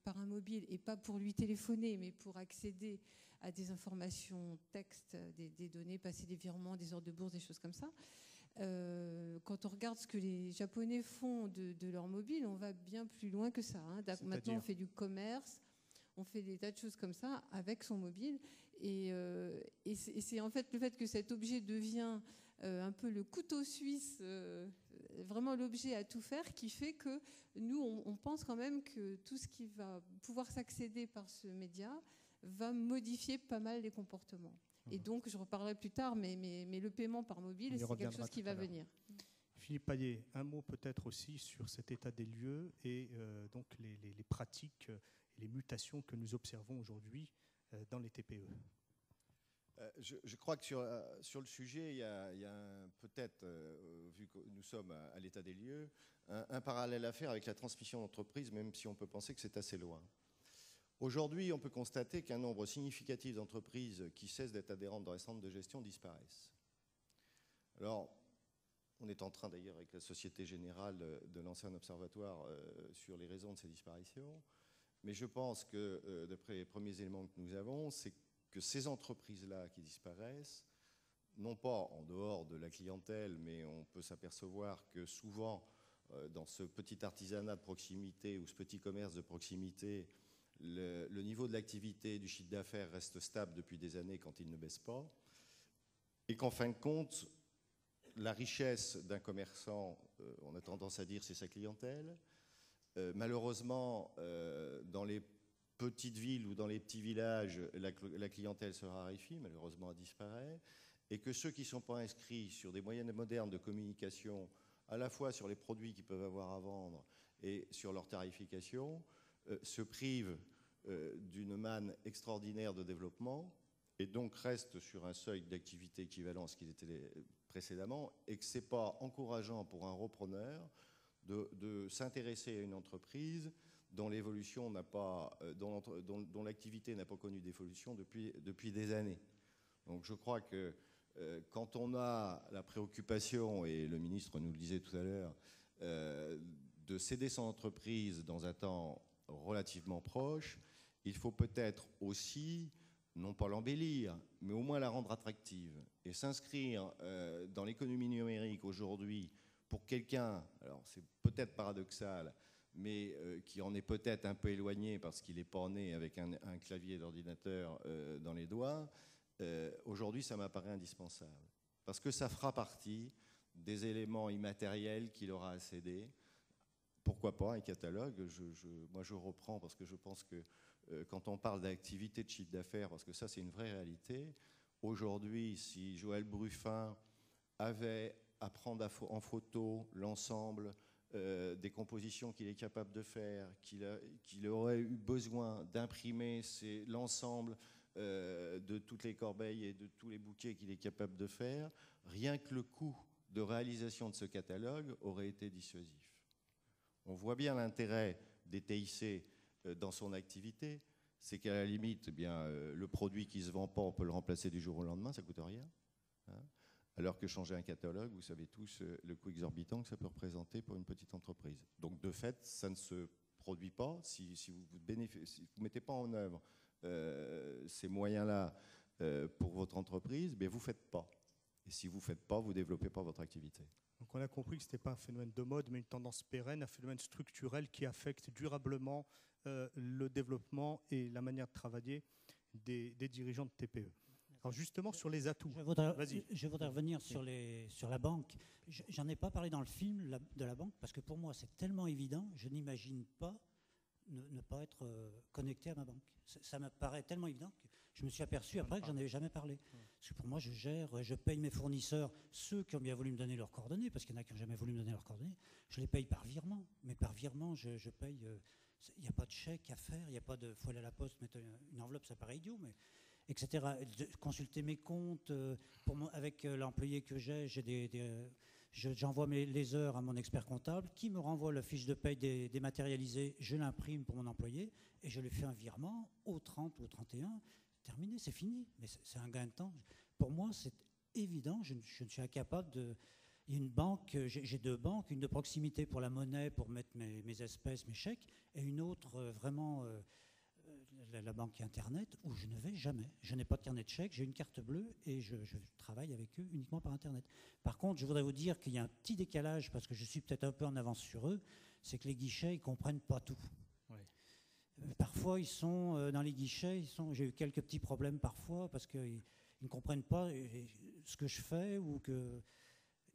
par un mobile, et pas pour lui téléphoner, mais pour accéder à des informations texte, des données, passer des virements, des ordres de bourse, des choses comme ça. Quand on regarde ce que les Japonais font de leur mobile, on va bien plus loin que ça. Hein. Maintenant, on fait du commerce, on fait des tas de choses comme ça avec son mobile. Et c'est en fait le fait que cet objet devient un peu le couteau suisse, vraiment l'objet à tout faire, qui fait que nous, on pense quand même que tout ce qui va pouvoir s'accéder par ce média va modifier pas mal les comportements. Et donc, je reparlerai plus tard, mais le paiement par mobile, c'est quelque chose qui va venir. Philippe Payet, un mot peut-être aussi sur cet état des lieux et donc les pratiques et les mutations que nous observons aujourd'hui dans les TPE. Je crois que sur le sujet, il y a peut-être, vu que nous sommes à l'état des lieux, un parallèle à faire avec la transmission d'entreprise, même si on peut penser que c'est assez loin. Aujourd'hui, on peut constater qu'un nombre significatif d'entreprises qui cessent d'être adhérentes dans les centres de gestion disparaissent. Alors, on est en train d'ailleurs avec la Société Générale de lancer un observatoire sur les raisons de ces disparitions, mais je pense que, d'après les premiers éléments que nous avons, c'est que ces entreprises-là qui disparaissent, non pas en dehors de la clientèle, mais on peut s'apercevoir que souvent, dans ce petit artisanat de proximité ou ce petit commerce de proximité, le niveau de l'activité, du chiffre d'affaires reste stable depuis des années quand il ne baisse pas, et qu'en fin de compte, la richesse d'un commerçant, on a tendance à dire c'est sa clientèle. Malheureusement, dans les petites villes ou dans les petits villages, la clientèle se raréfie, malheureusement elle disparaît, et que ceux qui ne sont pas inscrits sur des moyens modernes de communication, à la fois sur les produits qu'ils peuvent avoir à vendre et sur leur tarification, se privent d'une manne extraordinaire de développement et donc restent sur un seuil d'activité équivalent à ce qu'il était précédemment, et que ce n'est pas encourageant pour un repreneur de s'intéresser à une entreprise dont l'évolution n'a pas, dont l'activité n'a pas connu d'évolution depuis des années. Donc je crois que quand on a la préoccupation, et le ministre nous le disait tout à l'heure, de céder son entreprise dans un temps relativement proche, il faut peut-être aussi, non pas l'embellir, mais au moins la rendre attractive et s'inscrire dans l'économie numérique aujourd'hui pour quelqu'un, alors c'est peut-être paradoxal, mais qui en est peut-être un peu éloigné parce qu'il n'est pas né avec un clavier d'ordinateur dans les doigts, aujourd'hui ça m'apparaît indispensable. Parce que ça fera partie des éléments immatériels qu'il aura à céder. Pourquoi pas un catalogue? Moi, je reprends parce que je pense que quand on parle d'activité de chiffre d'affaires, parce que ça, c'est une vraie réalité, aujourd'hui, si Joël Bruffin avait à prendre en photo l'ensemble des compositions qu'il est capable de faire, qu'il aurait eu besoin d'imprimer l'ensemble de toutes les corbeilles et de tous les bouquets qu'il est capable de faire, rien que le coût de réalisation de ce catalogue aurait été dissuasif. On voit bien l'intérêt des TIC dans son activité, c'est qu'à la limite, eh bien, le produit qui ne se vend pas, on peut le remplacer du jour au lendemain, ça ne coûte rien. Hein, alors que changer un catalogue, vous savez tous le coût exorbitant que ça peut représenter pour une petite entreprise. Donc de fait, ça ne se produit pas si vous ne mettez pas en œuvre ces moyens-là pour votre entreprise, mais vous ne faites pas. Et si vous ne faites pas, vous ne développez pas votre activité. Donc on a compris que ce n'était pas un phénomène de mode, mais une tendance pérenne, un phénomène structurel qui affecte durablement le développement et la manière de travailler des dirigeants de TPE. Alors justement, sur les atouts. Je voudrais revenir sur la banque. J'en ai pas parlé dans le film de la banque, parce que pour moi, c'est tellement évident, je n'imagine pas ne pas être connecté à ma banque. Ça me paraît tellement évident que je me suis aperçu après que j'en avais jamais parlé. Parce que pour moi, je paye mes fournisseurs, ceux qui ont bien voulu me donner leurs coordonnées, parce qu'il y en a qui n'ont jamais voulu me donner leurs coordonnées, je les paye par virement. Mais par virement, je paye, il n'y a pas de chèque à faire, il n'y a pas de, faut aller à la poste, mettre une enveloppe, ça paraît idiot, mais etc. Consulter mes comptes, avec l'employé que j'ai j'envoie les heures à mon expert comptable qui me renvoie la fiche de paye dématérialisée, je l'imprime pour mon employé et je lui fais un virement au 30 ou au 31. Terminé, c'est fini. Mais c'est un gain de temps. Pour moi, c'est évident. Je ne suis incapable de... Il y a une banque, j'ai deux banques, une de proximité pour la monnaie, pour mettre mes espèces, mes chèques, et une autre vraiment... la banque Internet, où je ne vais jamais. Je n'ai pas de carnet de chèques, j'ai une carte bleue et je travaille avec eux uniquement par Internet. Par contre, je voudrais vous dire qu'il y a un petit décalage, parce que je suis peut-être un peu en avance sur eux, c'est que les guichets, ils ne comprennent pas tout. Ouais. Parfois, ils sont dans les guichets, j'ai eu quelques petits problèmes parfois, parce qu'ils ne comprennent pas ce que je fais, ou que...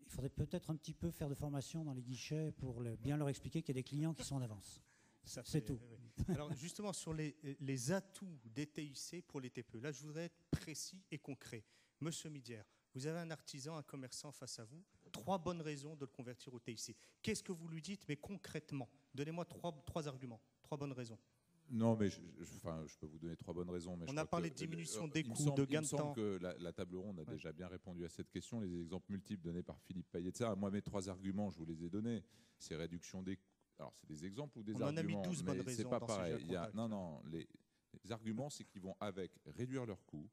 Il faudrait peut-être un petit peu faire de formation dans les guichets pour bien leur expliquer qu'il y a des clients qui sont en avance. C'est tout. Oui. Alors justement, sur les atouts des TIC pour les TPE, là je voudrais être précis et concret. Monsieur Midière, vous avez un artisan, un commerçant face à vous, 3 bonnes raisons de le convertir au TIC. Qu'est-ce que vous lui dites, mais concrètement? Donnez-moi 3 arguments, 3 bonnes raisons. Non, mais je peux vous donner 3 bonnes raisons. Mais on a parlé de diminution des coûts, de gain de temps. Il me semble que la table ronde a déjà bien répondu à cette question. Les exemples multiples donnés par Philippe Payet. Moi, mes 3 arguments, je vous les ai donnés. C'est réduction des coûts. Alors, c'est des exemples ou des arguments, on en a mis 12 bonnes raisons. C'est pas pareil. Les arguments, c'est qu'ils vont avec réduire leurs coûts,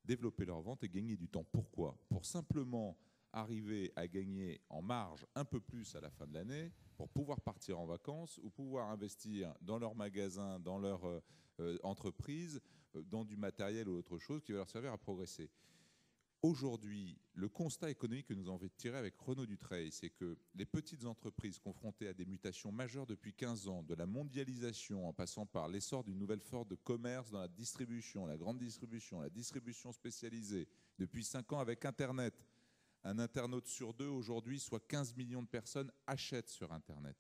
développer leur vente et gagner du temps. Pourquoi? Pour simplement arriver à gagner en marge un peu plus à la fin de l'année, pour pouvoir partir en vacances ou pouvoir investir dans leur magasin, dans leur entreprise, dans du matériel ou autre chose qui va leur servir à progresser. Aujourd'hui, le constat économique que nous avons tiré avec Renaud Dutreil, c'est que les petites entreprises confrontées à des mutations majeures depuis 15 ans, de la mondialisation en passant par l'essor d'une nouvelle forme de commerce dans la distribution, la grande distribution, la distribution spécialisée, depuis 5 ans avec Internet, un internaute sur 2 aujourd'hui, soit 15 millions de personnes, achètent sur Internet.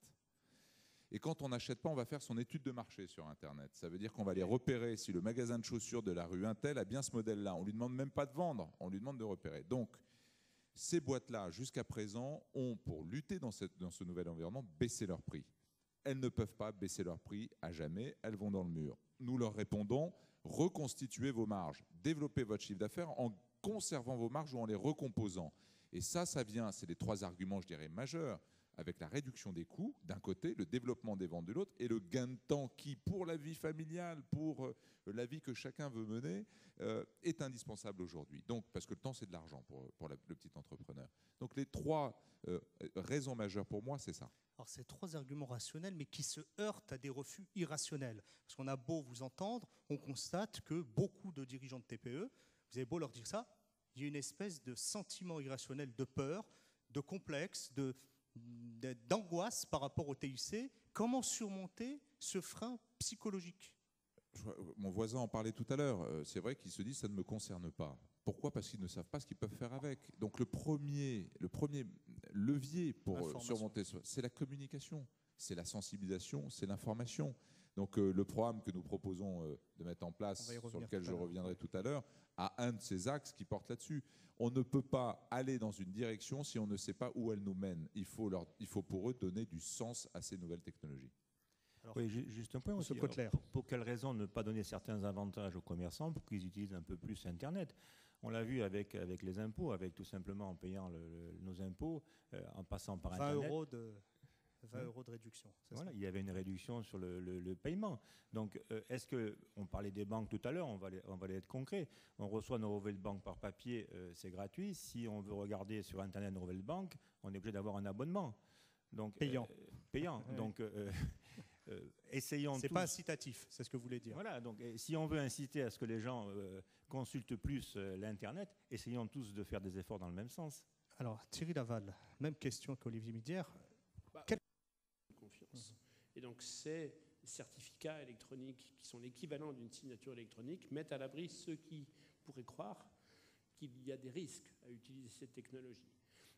Et quand on n'achète pas, on va faire son étude de marché sur Internet. Ça veut dire qu'on va aller repérer si le magasin de chaussures de la rue Intel a bien ce modèle-là. On ne lui demande même pas de vendre, on lui demande de repérer. Donc, ces boîtes-là, jusqu'à présent, ont, pour lutter dans ce nouvel environnement, baissé leur prix. Elles ne peuvent pas baisser leur prix à jamais, elles vont dans le mur. Nous leur répondons, reconstituez vos marges, développez votre chiffre d'affaires en conservant vos marges ou en les recomposant. Et ça vient, c'est les 3 arguments, je dirais, majeurs, avec la réduction des coûts, d'un côté, le développement des ventes de l'autre, et le gain de temps qui, pour la vie familiale, pour la vie que chacun veut mener, est indispensable aujourd'hui. Donc, parce que le temps, c'est de l'argent pour le petit entrepreneur. Donc, les 3 raisons majeures pour moi, c'est ça. Alors, c'est 3 arguments rationnels, mais qui se heurtent à des refus irrationnels. Parce qu'on a beau vous entendre, on constate que beaucoup de dirigeants de TPE, vous avez beau leur dire ça, il y a une espèce de sentiment irrationnel de peur, de complexe, d'angoisse par rapport au TIC. Comment surmonter ce frein psychologique? Mon voisin en parlait tout à l'heure. C'est vrai qu'ils se disent ça ne me concerne pas. Pourquoi? Parce qu'ils ne savent pas ce qu'ils peuvent faire avec. Donc le premier levier pour surmonter ça, c'est la communication, c'est la sensibilisation, c'est l'information. Donc le programme que nous proposons de mettre en place, sur lequel je reviendrai tout à l'heure, a un de ces axes qui porte là-dessus. On ne peut pas aller dans une direction si on ne sait pas où elle nous mène. Il faut pour eux donner du sens à ces nouvelles technologies. Alors, oui, juste un point aussi. Pour quelles raisons ne pas donner certains avantages aux commerçants pour qu'ils utilisent un peu plus Internet? On l'a vu avec les impôts, avec tout simplement en payant nos impôts, en passant par Internet. 20 euros de réduction. Voilà, il y avait une réduction sur le paiement. Donc, est-ce que, on parlait des banques tout à l'heure, on va aller être concret. On reçoit nos relevés de banque par papier, c'est gratuit. Si on veut regarder sur Internet nos relevés de banque, on est obligé d'avoir un abonnement. Donc, payant. Ouais. Donc, essayons. C'est pas incitatif, c'est ce que vous voulez dire. Voilà. Donc, si on veut inciter à ce que les gens consultent plus l'Internet, essayons tous de faire des efforts dans le même sens. Alors, Thierry Laval, même question qu'Olivier Midière. Confiance. Et donc ces certificats électroniques qui sont l'équivalent d'une signature électronique mettent à l'abri ceux qui pourraient croire qu'il y a des risques à utiliser cette technologie.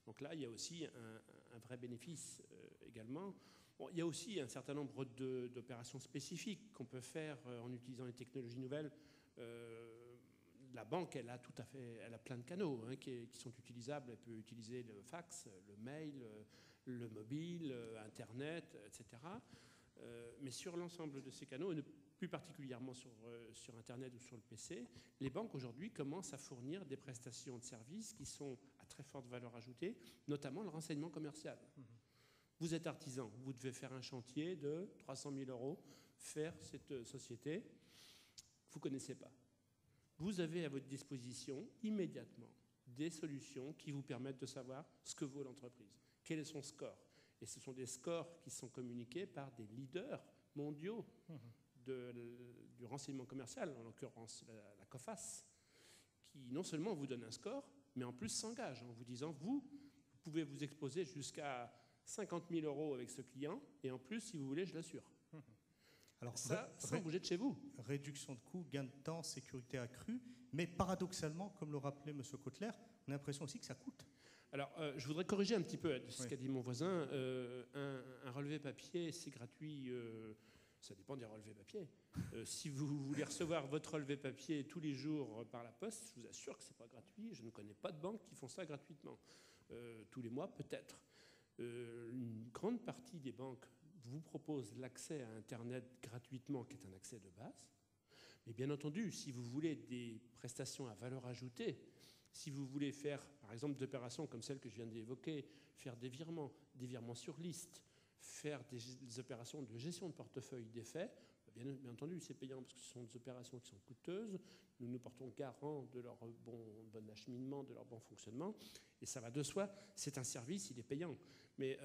Donc là, il y a aussi un vrai bénéfice également. Bon, il y a aussi un certain nombre d'opérations spécifiques qu'on peut faire en utilisant les technologies nouvelles. La banque, elle a plein de canaux qui sont utilisables. Elle peut utiliser le fax, le mail, le mobile, Internet, etc. Mais sur l'ensemble de ces canaux, et plus particulièrement sur Internet ou sur le PC, les banques aujourd'hui commencent à fournir des prestations de services qui sont à très forte valeur ajoutée, notamment le renseignement commercial. Vous êtes artisan, vous devez faire un chantier de 300 000 €, faire cette société, vous ne connaissez pas. Vous avez à votre disposition immédiatement des solutions qui vous permettent de savoir ce que vaut l'entreprise, quel est son score. Et ce sont des scores qui sont communiqués par des leaders mondiaux du renseignement commercial, en l'occurrence la COFAS, qui non seulement vous donne un score, mais en plus s'engage en vous disant, vous pouvez vous exposer jusqu'à 50 000 € avec ce client, et en plus, si vous voulez, je l'assure. Alors, ça, sans bouger de chez vous. Réduction de coûts, gain de temps, sécurité accrue, mais paradoxalement, comme le rappelait M. Kotler, on a l'impression aussi que ça coûte. Alors, je voudrais corriger un petit peu ce qu'a dit mon voisin. Un relevé papier, c'est gratuit. Ça dépend des relevés papier. Si vous voulez recevoir votre relevé papier tous les jours par la poste, je vous assure que ce n'est pas gratuit. Je ne connais pas de banques qui font ça gratuitement. Tous les mois, peut-être. Une grande partie des banques vous propose l'accès à Internet gratuitement, qui est un accès de base. Mais bien entendu, si vous voulez des prestations à valeur ajoutée, si vous voulez faire, par exemple, des opérations comme celle que je viens d'évoquer, faire des virements sur liste, faire des opérations de gestion de portefeuille d'effets, bien entendu, c'est payant parce que ce sont des opérations qui sont coûteuses. Nous nous portons garant de leur bon acheminement, de leur bon fonctionnement. Et ça va de soi, c'est un service, il est payant. Mais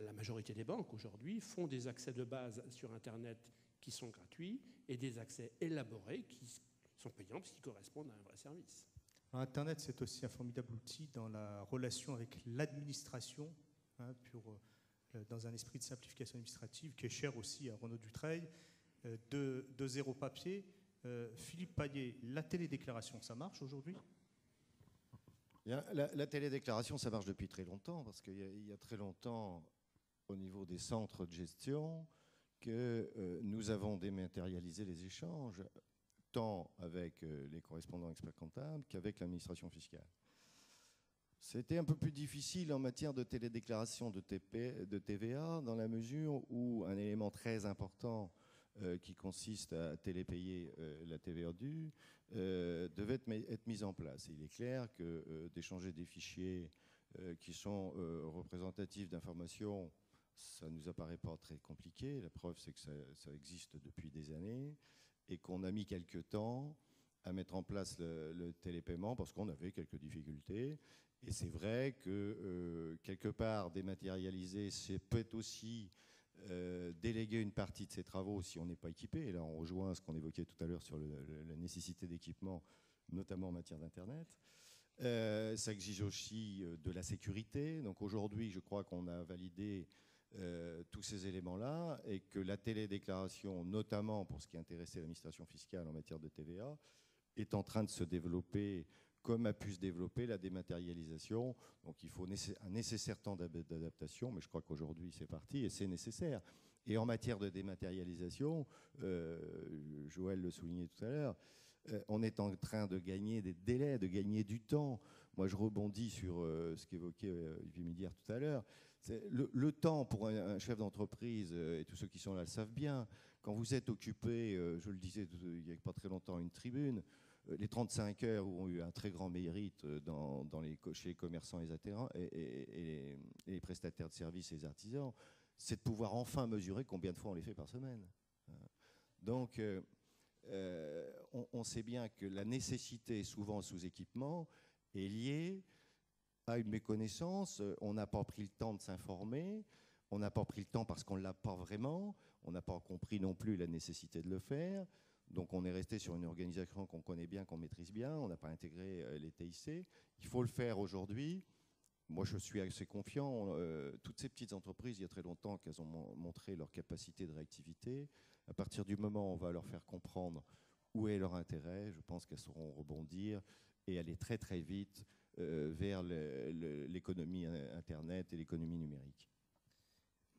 la majorité des banques aujourd'hui font des accès de base sur Internet qui sont gratuits et des accès élaborés qui sont payants parce qu'ils correspondent à un vrai service. Alors, Internet, c'est aussi un formidable outil dans la relation avec l'administration, dans un esprit de simplification administrative qui est cher aussi à Renaud Dutreil, de zéro papier. Philippe Paillet, la télédéclaration, ça marche aujourd'hui ? La télédéclaration, ça marche depuis très longtemps, parce qu'il y a très longtemps, au niveau des centres de gestion, que nous avons dématérialisé les échanges, tant avec les correspondants experts comptables qu'avec l'administration fiscale. C'était un peu plus difficile en matière de télédéclaration de TVA, dans la mesure où un élément très important qui consiste à télépayer la TVA due devait être mis en place. Et il est clair que d'échanger des fichiers qui sont représentatifs d'informations, ça ne nous apparaît pas très compliqué. La preuve, c'est que ça existe depuis des années et qu'on a mis quelques temps à mettre en place le télépaiement parce qu'on avait quelques difficultés. Et c'est vrai que quelque part, dématérialiser, c'est peut-être aussi déléguer une partie de ces travaux si on n'est pas équipé. Et là, on rejoint ce qu'on évoquait tout à l'heure sur la nécessité d'équipement, notamment en matière d'Internet. Ça exige aussi de la sécurité. Donc aujourd'hui, je crois qu'on a validé tous ces éléments-là et que la télédéclaration, notamment pour ce qui intéressait l'administration fiscale en matière de TVA, est en train de se développer comme a pu se développer la dématérialisation. Donc il faut un nécessaire temps d'adaptation, mais je crois qu'aujourd'hui c'est parti et c'est nécessaire. Et en matière de dématérialisation, Joël le soulignait tout à l'heure, on est en train de gagner des délais, de gagner du temps. Moi je rebondis sur ce qu'évoquait Yves Millière tout à l'heure. Le temps pour un chef d'entreprise, et tous ceux qui sont là le savent bien, quand vous êtes occupé, je le disais il n'y a pas très longtemps, une tribune, les 35 heures ont eu un très grand mérite chez les commerçants et les prestataires de services et les artisans, c'est de pouvoir enfin mesurer combien de fois on les fait par semaine. Donc, on sait bien que la nécessité, souvent sous-équipement, est liée à une méconnaissance. On n'a pas pris le temps de s'informer, on n'a pas pris le temps parce qu'on ne l'a pas vraiment, on n'a pas compris non plus la nécessité de le faire. Donc on est resté sur une organisation qu'on connaît bien, qu'on maîtrise bien, on n'a pas intégré les TIC. Il faut le faire aujourd'hui. Moi je suis assez confiant. Toutes ces petites entreprises, il y a très longtemps qu'elles ont montré leur capacité de réactivité. À partir du moment où on va leur faire comprendre où est leur intérêt, je pense qu'elles sauront rebondir et aller très très vite vers l'économie Internet et l'économie numérique.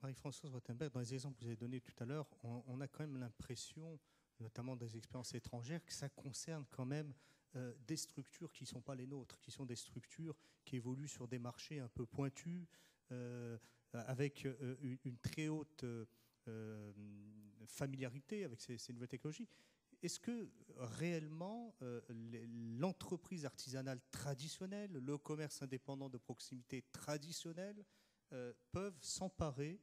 Marie-Françoise Rothenberg, dans les exemples que vous avez donnés tout à l'heure, on a quand même l'impression, notamment des expériences étrangères, que ça concerne quand même des structures qui ne sont pas les nôtres, qui sont des structures qui évoluent sur des marchés un peu pointus, avec une très haute familiarité avec ces nouvelles technologies. Est-ce que réellement l'entreprise artisanale traditionnelle, le commerce indépendant de proximité traditionnel peuvent s'emparer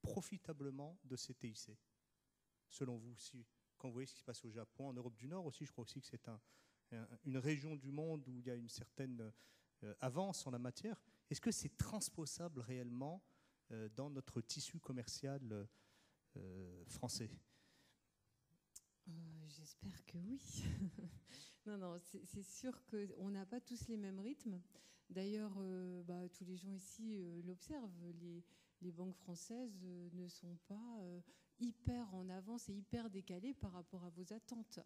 profitablement de ces TIC? Selon vous, quand vous voyez ce qui se passe au Japon, en Europe du Nord aussi, je crois aussi que c'est une région du monde où il y a une certaine avance en la matière. Est-ce que c'est transposable réellement dans notre tissu commercial français? J'espère que oui. Non, c'est sûr qu'on n'a pas tous les mêmes rythmes. D'ailleurs, tous les gens ici l'observent. Les banques françaises ne sont pas hyper en avance et hyper décalées par rapport à vos attentes.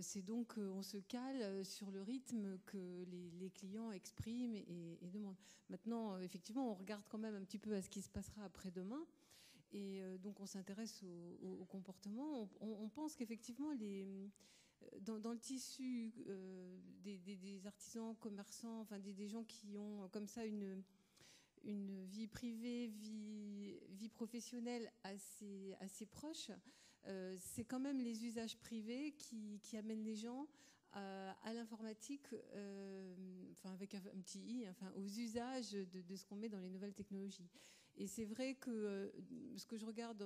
C'est donc on se cale sur le rythme que les clients expriment et demandent. Maintenant, effectivement, on regarde quand même un petit peu à ce qui se passera après-demain. Et donc on s'intéresse au comportement. On pense qu'effectivement, dans le tissu des artisans, commerçants, enfin des gens qui ont comme ça une vie privée, vie professionnelle assez proche, c'est quand même les usages privés qui amènent les gens à l'informatique, avec un petit i, aux usages de ce qu'on met dans les nouvelles technologies. Et c'est vrai que ce que je regarde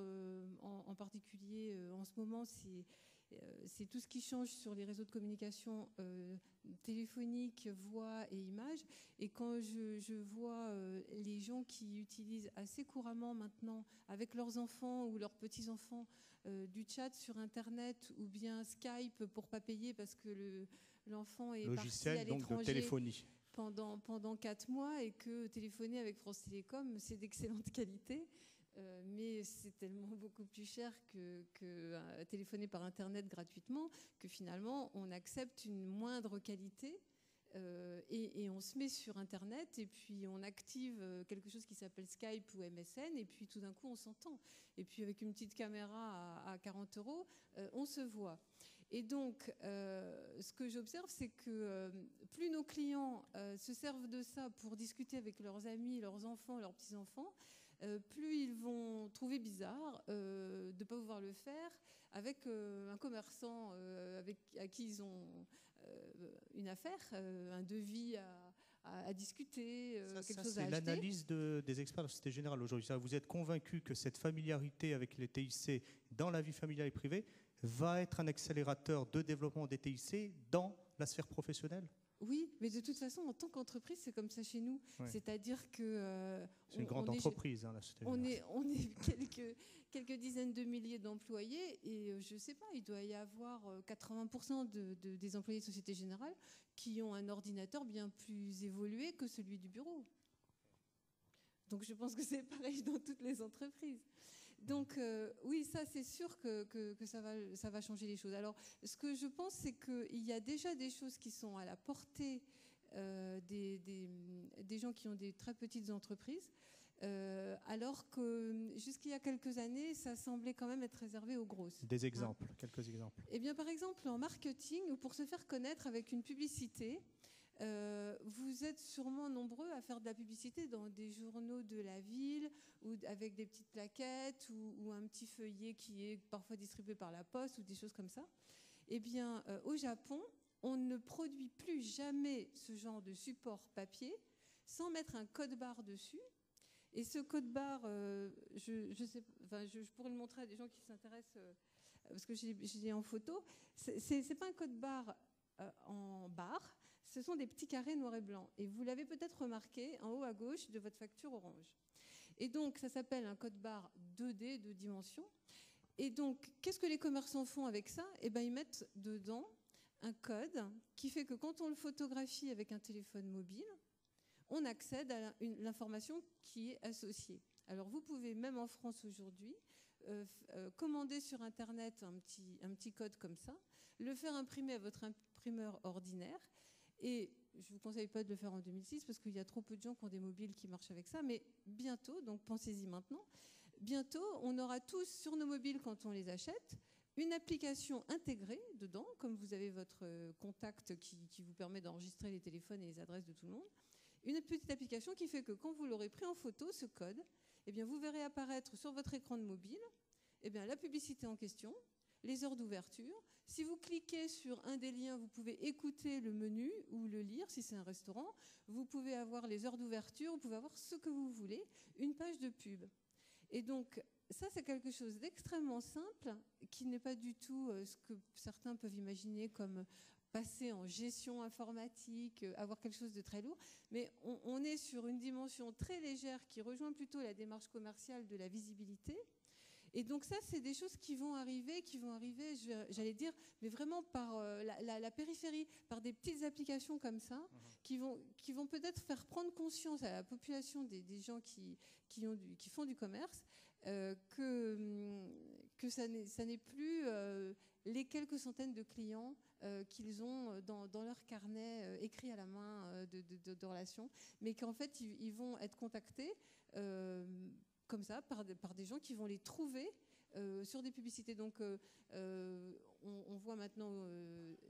en particulier en ce moment, c'est tout ce qui change sur les réseaux de communication téléphonique, voix et images. Et quand je vois les gens qui utilisent assez couramment maintenant avec leurs enfants ou leurs petits-enfants du chat sur Internet ou bien Skype pour ne pas payer parce que l'enfant est parti à l'étranger. Donc de téléphonie. Pendant 4 mois et que téléphoner avec France Télécom, c'est d'excellente qualité, mais c'est tellement beaucoup plus cher que téléphoner par Internet gratuitement que finalement on accepte une moindre qualité et on se met sur Internet et puis on active quelque chose qui s'appelle Skype ou MSN et puis tout d'un coup on s'entend. Et puis avec une petite caméra à 40 €, on se voit. Et donc, ce que j'observe, c'est que plus nos clients se servent de ça pour discuter avec leurs amis, leurs enfants, leurs petits-enfants, plus ils vont trouver bizarre de ne pas pouvoir le faire avec un commerçant à qui ils ont une affaire, un devis à discuter, quelque chose à acheter. C'est l'analyse des experts de la Société Générale aujourd'hui. Vous êtes convaincu que cette familiarité avec les TIC dans la vie familiale et privée va être un accélérateur de développement des TIC dans la sphère professionnelle? Oui, mais de toute façon, en tant qu'entreprise, c'est comme ça chez nous. Ouais. C'est-à-dire que... c'est une grande entreprise, la Société Générale. On est quelques dizaines de milliers d'employés et je ne sais pas, il doit y avoir 80% des employés de Société Générale qui ont un ordinateur bien plus évolué que celui du bureau. Donc je pense que c'est pareil dans toutes les entreprises. Donc oui, ça c'est sûr que ça va changer les choses. Alors ce que je pense, c'est qu'il y a déjà des choses qui sont à la portée des gens qui ont des très petites entreprises, alors que jusqu'il y a quelques années, ça semblait quand même être réservé aux grosses. Des exemples, quelques exemples. Eh bien, par exemple, en marketing, ou pour se faire connaître avec une publicité, vous êtes sûrement nombreux à faire de la publicité dans des journaux de la ville, ou avec des petites plaquettes, ou un petit feuillet qui est parfois distribué par la poste, ou des choses comme ça. Eh bien, au Japon, on ne produit plus jamais ce genre de support papier sans mettre un code barre dessus. Et ce code barre, je pourrais le montrer à des gens qui s'intéressent, parce que j'ai en photo. C'est pas un code barre en barre, ce sont des petits carrés noirs et blancs. Et vous l'avez peut-être remarqué en haut à gauche de votre facture Orange. Et donc, ça s'appelle un code barre 2D, 2 dimensions. Et donc, qu'est-ce que les commerçants font avec ça? Eh bien, ils mettent dedans un code qui fait que quand on le photographie avec un téléphone mobile, on accède à l'information qui est associée. Alors, vous pouvez, même en France aujourd'hui, commander sur Internet un petit code comme ça, le faire imprimer à votre imprimeur ordinaire. Et je ne vous conseille pas de le faire en 2006 parce qu'il y a trop peu de gens qui ont des mobiles qui marchent avec ça, mais bientôt, donc pensez-y maintenant, bientôt, on aura tous sur nos mobiles, quand on les achète, une application intégrée dedans, comme vous avez votre contact qui vous permet d'enregistrer les téléphones et les adresses de tout le monde, une petite application qui fait que quand vous l'aurez pris en photo, ce code, eh bien, vous verrez apparaître sur votre écran de mobile eh bien, la publicité en question, les heures d'ouverture. Si vous cliquez sur un des liens, vous pouvez écouter le menu ou le lire si c'est un restaurant. Vous pouvez avoir les heures d'ouverture, vous pouvez avoir ce que vous voulez, une page de pub. Et donc, ça, c'est quelque chose d'extrêmement simple, qui n'est pas du tout ce que certains peuvent imaginer comme passer en gestion informatique, avoir quelque chose de très lourd. Mais on est sur une dimension très légère qui rejoint plutôt la démarche commerciale de la visibilité. Et donc ça, c'est des choses qui vont arriver, j'allais dire, mais vraiment par la périphérie, par des petites applications comme ça, qui vont peut-être faire prendre conscience à la population des gens qui font du commerce que ça n'est plus les quelques centaines de clients qu'ils ont dans leur carnet écrit à la main de relations, mais qu'en fait, ils vont être contactés comme ça, par des gens qui vont les trouver sur des publicités. Donc, on voit maintenant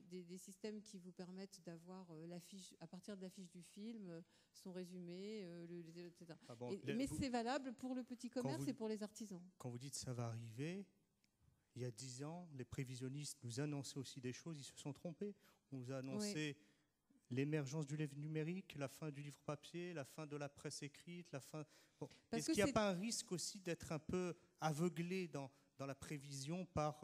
des systèmes qui vous permettent d'avoir l'affiche, à partir de l'affiche du film, son résumé, etc. Ah bon, mais c'est valable pour le petit commerce et pour les artisans. Quand vous dites ça va arriver, il y a 10 ans, les prévisionnistes nous annonçaient aussi des choses, ils se sont trompés. On nous a annoncé l'émergence du livre numérique, la fin du livre papier, la fin de la presse écrite, la fin... Bon. Est-ce qu'il n'y a pas un risque aussi d'être un peu aveuglé dans la prévision par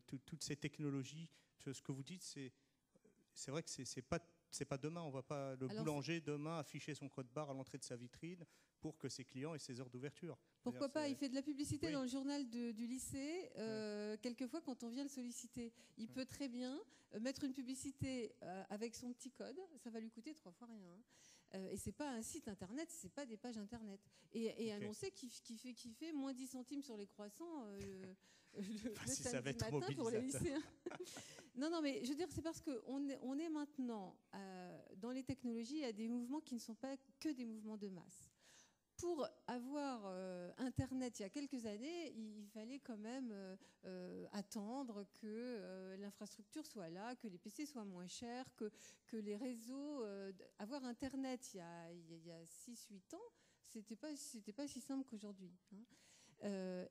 toutes ces technologies? Ce que vous dites, c'est vrai que c'est pas demain. On ne va pas boulanger demain afficher son code barre à l'entrée de sa vitrine pour que ses clients aient ses heures d'ouverture. Pourquoi pas? Il fait de la publicité dans le journal du lycée, quelquefois quand on vient le solliciter. Il peut très bien mettre une publicité avec son petit code, ça va lui coûter 3 fois rien. Et c'est pas un site internet, c'est pas des pages internet. Et annoncer qu'il fait moins 10 centimes sur les croissants le samedi matin pour les lycéens. Non, mais je veux dire, c'est parce qu'on est maintenant dans les technologies à des mouvements qui ne sont pas que des mouvements de masse. Pour avoir Internet il y a quelques années, il fallait quand même attendre que l'infrastructure soit là, que les PC soient moins chers, que les réseaux... avoir Internet il y a 6-8 ans, c'était pas si simple qu'aujourd'hui.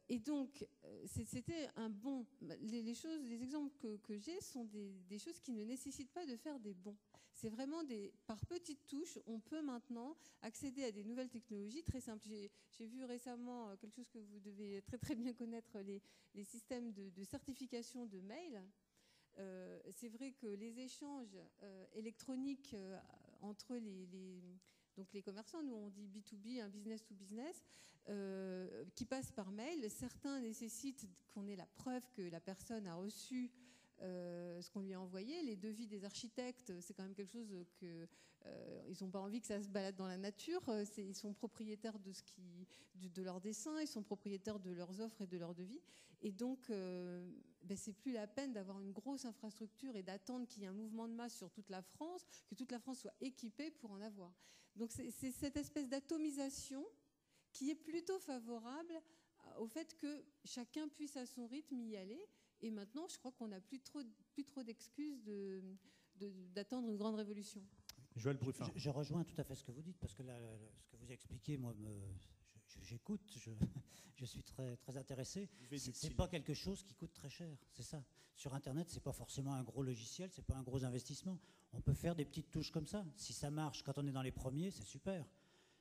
Et donc, c'était un bon... Les exemples que j'ai sont des choses qui ne nécessitent pas de faire des bons. C'est vraiment par petites touches, on peut maintenant accéder à des nouvelles technologies très simples. J'ai vu récemment quelque chose que vous devez très très bien connaître, les systèmes de certification de mail. C'est vrai que les échanges électroniques entre donc les commerçants, nous on dit B2B, un business to business, qui passent par mail. Certains nécessitent qu'on ait la preuve que la personne a reçu ce qu'on lui a envoyé. Les devis des architectes, c'est quand même quelque chose que ils n'ont pas envie que ça se balade dans la nature. Ils sont propriétaires de leurs dessins, ils sont propriétaires de leurs offres et de leurs devis. Et donc, c'est plus la peine d'avoir une grosse infrastructure et d'attendre qu'il y ait un mouvement de masse sur toute la France, que toute la France soit équipée pour en avoir. Donc, c'est cette espèce d'atomisation qui est plutôt favorable au fait que chacun puisse à son rythme y aller. Et maintenant, je crois qu'on n'a plus trop d'excuses d'attendre une grande révolution. Joël Bruffin. Je rejoins tout à fait ce que vous dites, parce que là, ce que vous expliquez, moi, j'écoute, je suis très, très intéressé. C'est pas quelque chose qui coûte très cher, c'est ça. Sur Internet, c'est pas forcément un gros logiciel, c'est pas un gros investissement. On peut faire des petites touches comme ça. Si ça marche quand on est dans les premiers, c'est super.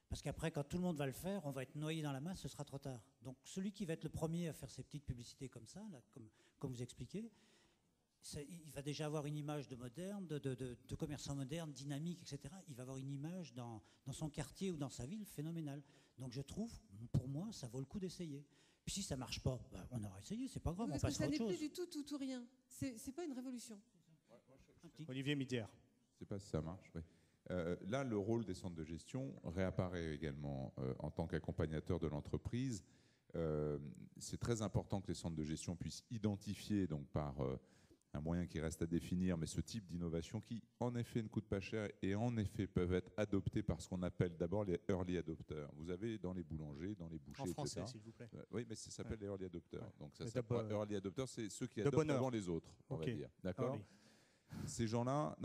Parce qu'après, quand tout le monde va le faire, on va être noyé dans la masse, ce sera trop tard. Donc celui qui va être le premier à faire ces petites publicités comme ça, là, comme vous expliquez, il va déjà avoir une image de moderne, de commerçant moderne, dynamique, etc. Il va avoir une image dans son quartier ou dans sa ville phénoménale. Donc je trouve, pour moi, ça vaut le coup d'essayer. Puis si ça ne marche pas, on aura essayé, c'est pas grave, on passera à autre chose. Ça n'est plus du tout ou rien. C'est pas une révolution. Olivier Midière. Je ne sais pas si ça marche, oui. Là, le rôle des centres de gestion réapparaît également en tant qu'accompagnateur de l'entreprise. C'est très important que les centres de gestion puissent identifier, donc par un moyen qui reste à définir, mais ce type d'innovation qui, en effet, ne coûte pas cher et en effet peuvent être adoptés par ce qu'on appelle d'abord les early adopters. Vous avez dans les boulangers, dans les bouchers, en français, etc. s'il vous plaît. Oui, mais ça s'appelle les early adopters. Ouais. Donc ça s'appelle early adopters, c'est ceux qui adoptent avant les autres, on va dire. D'accord. Early. Ces gens-là,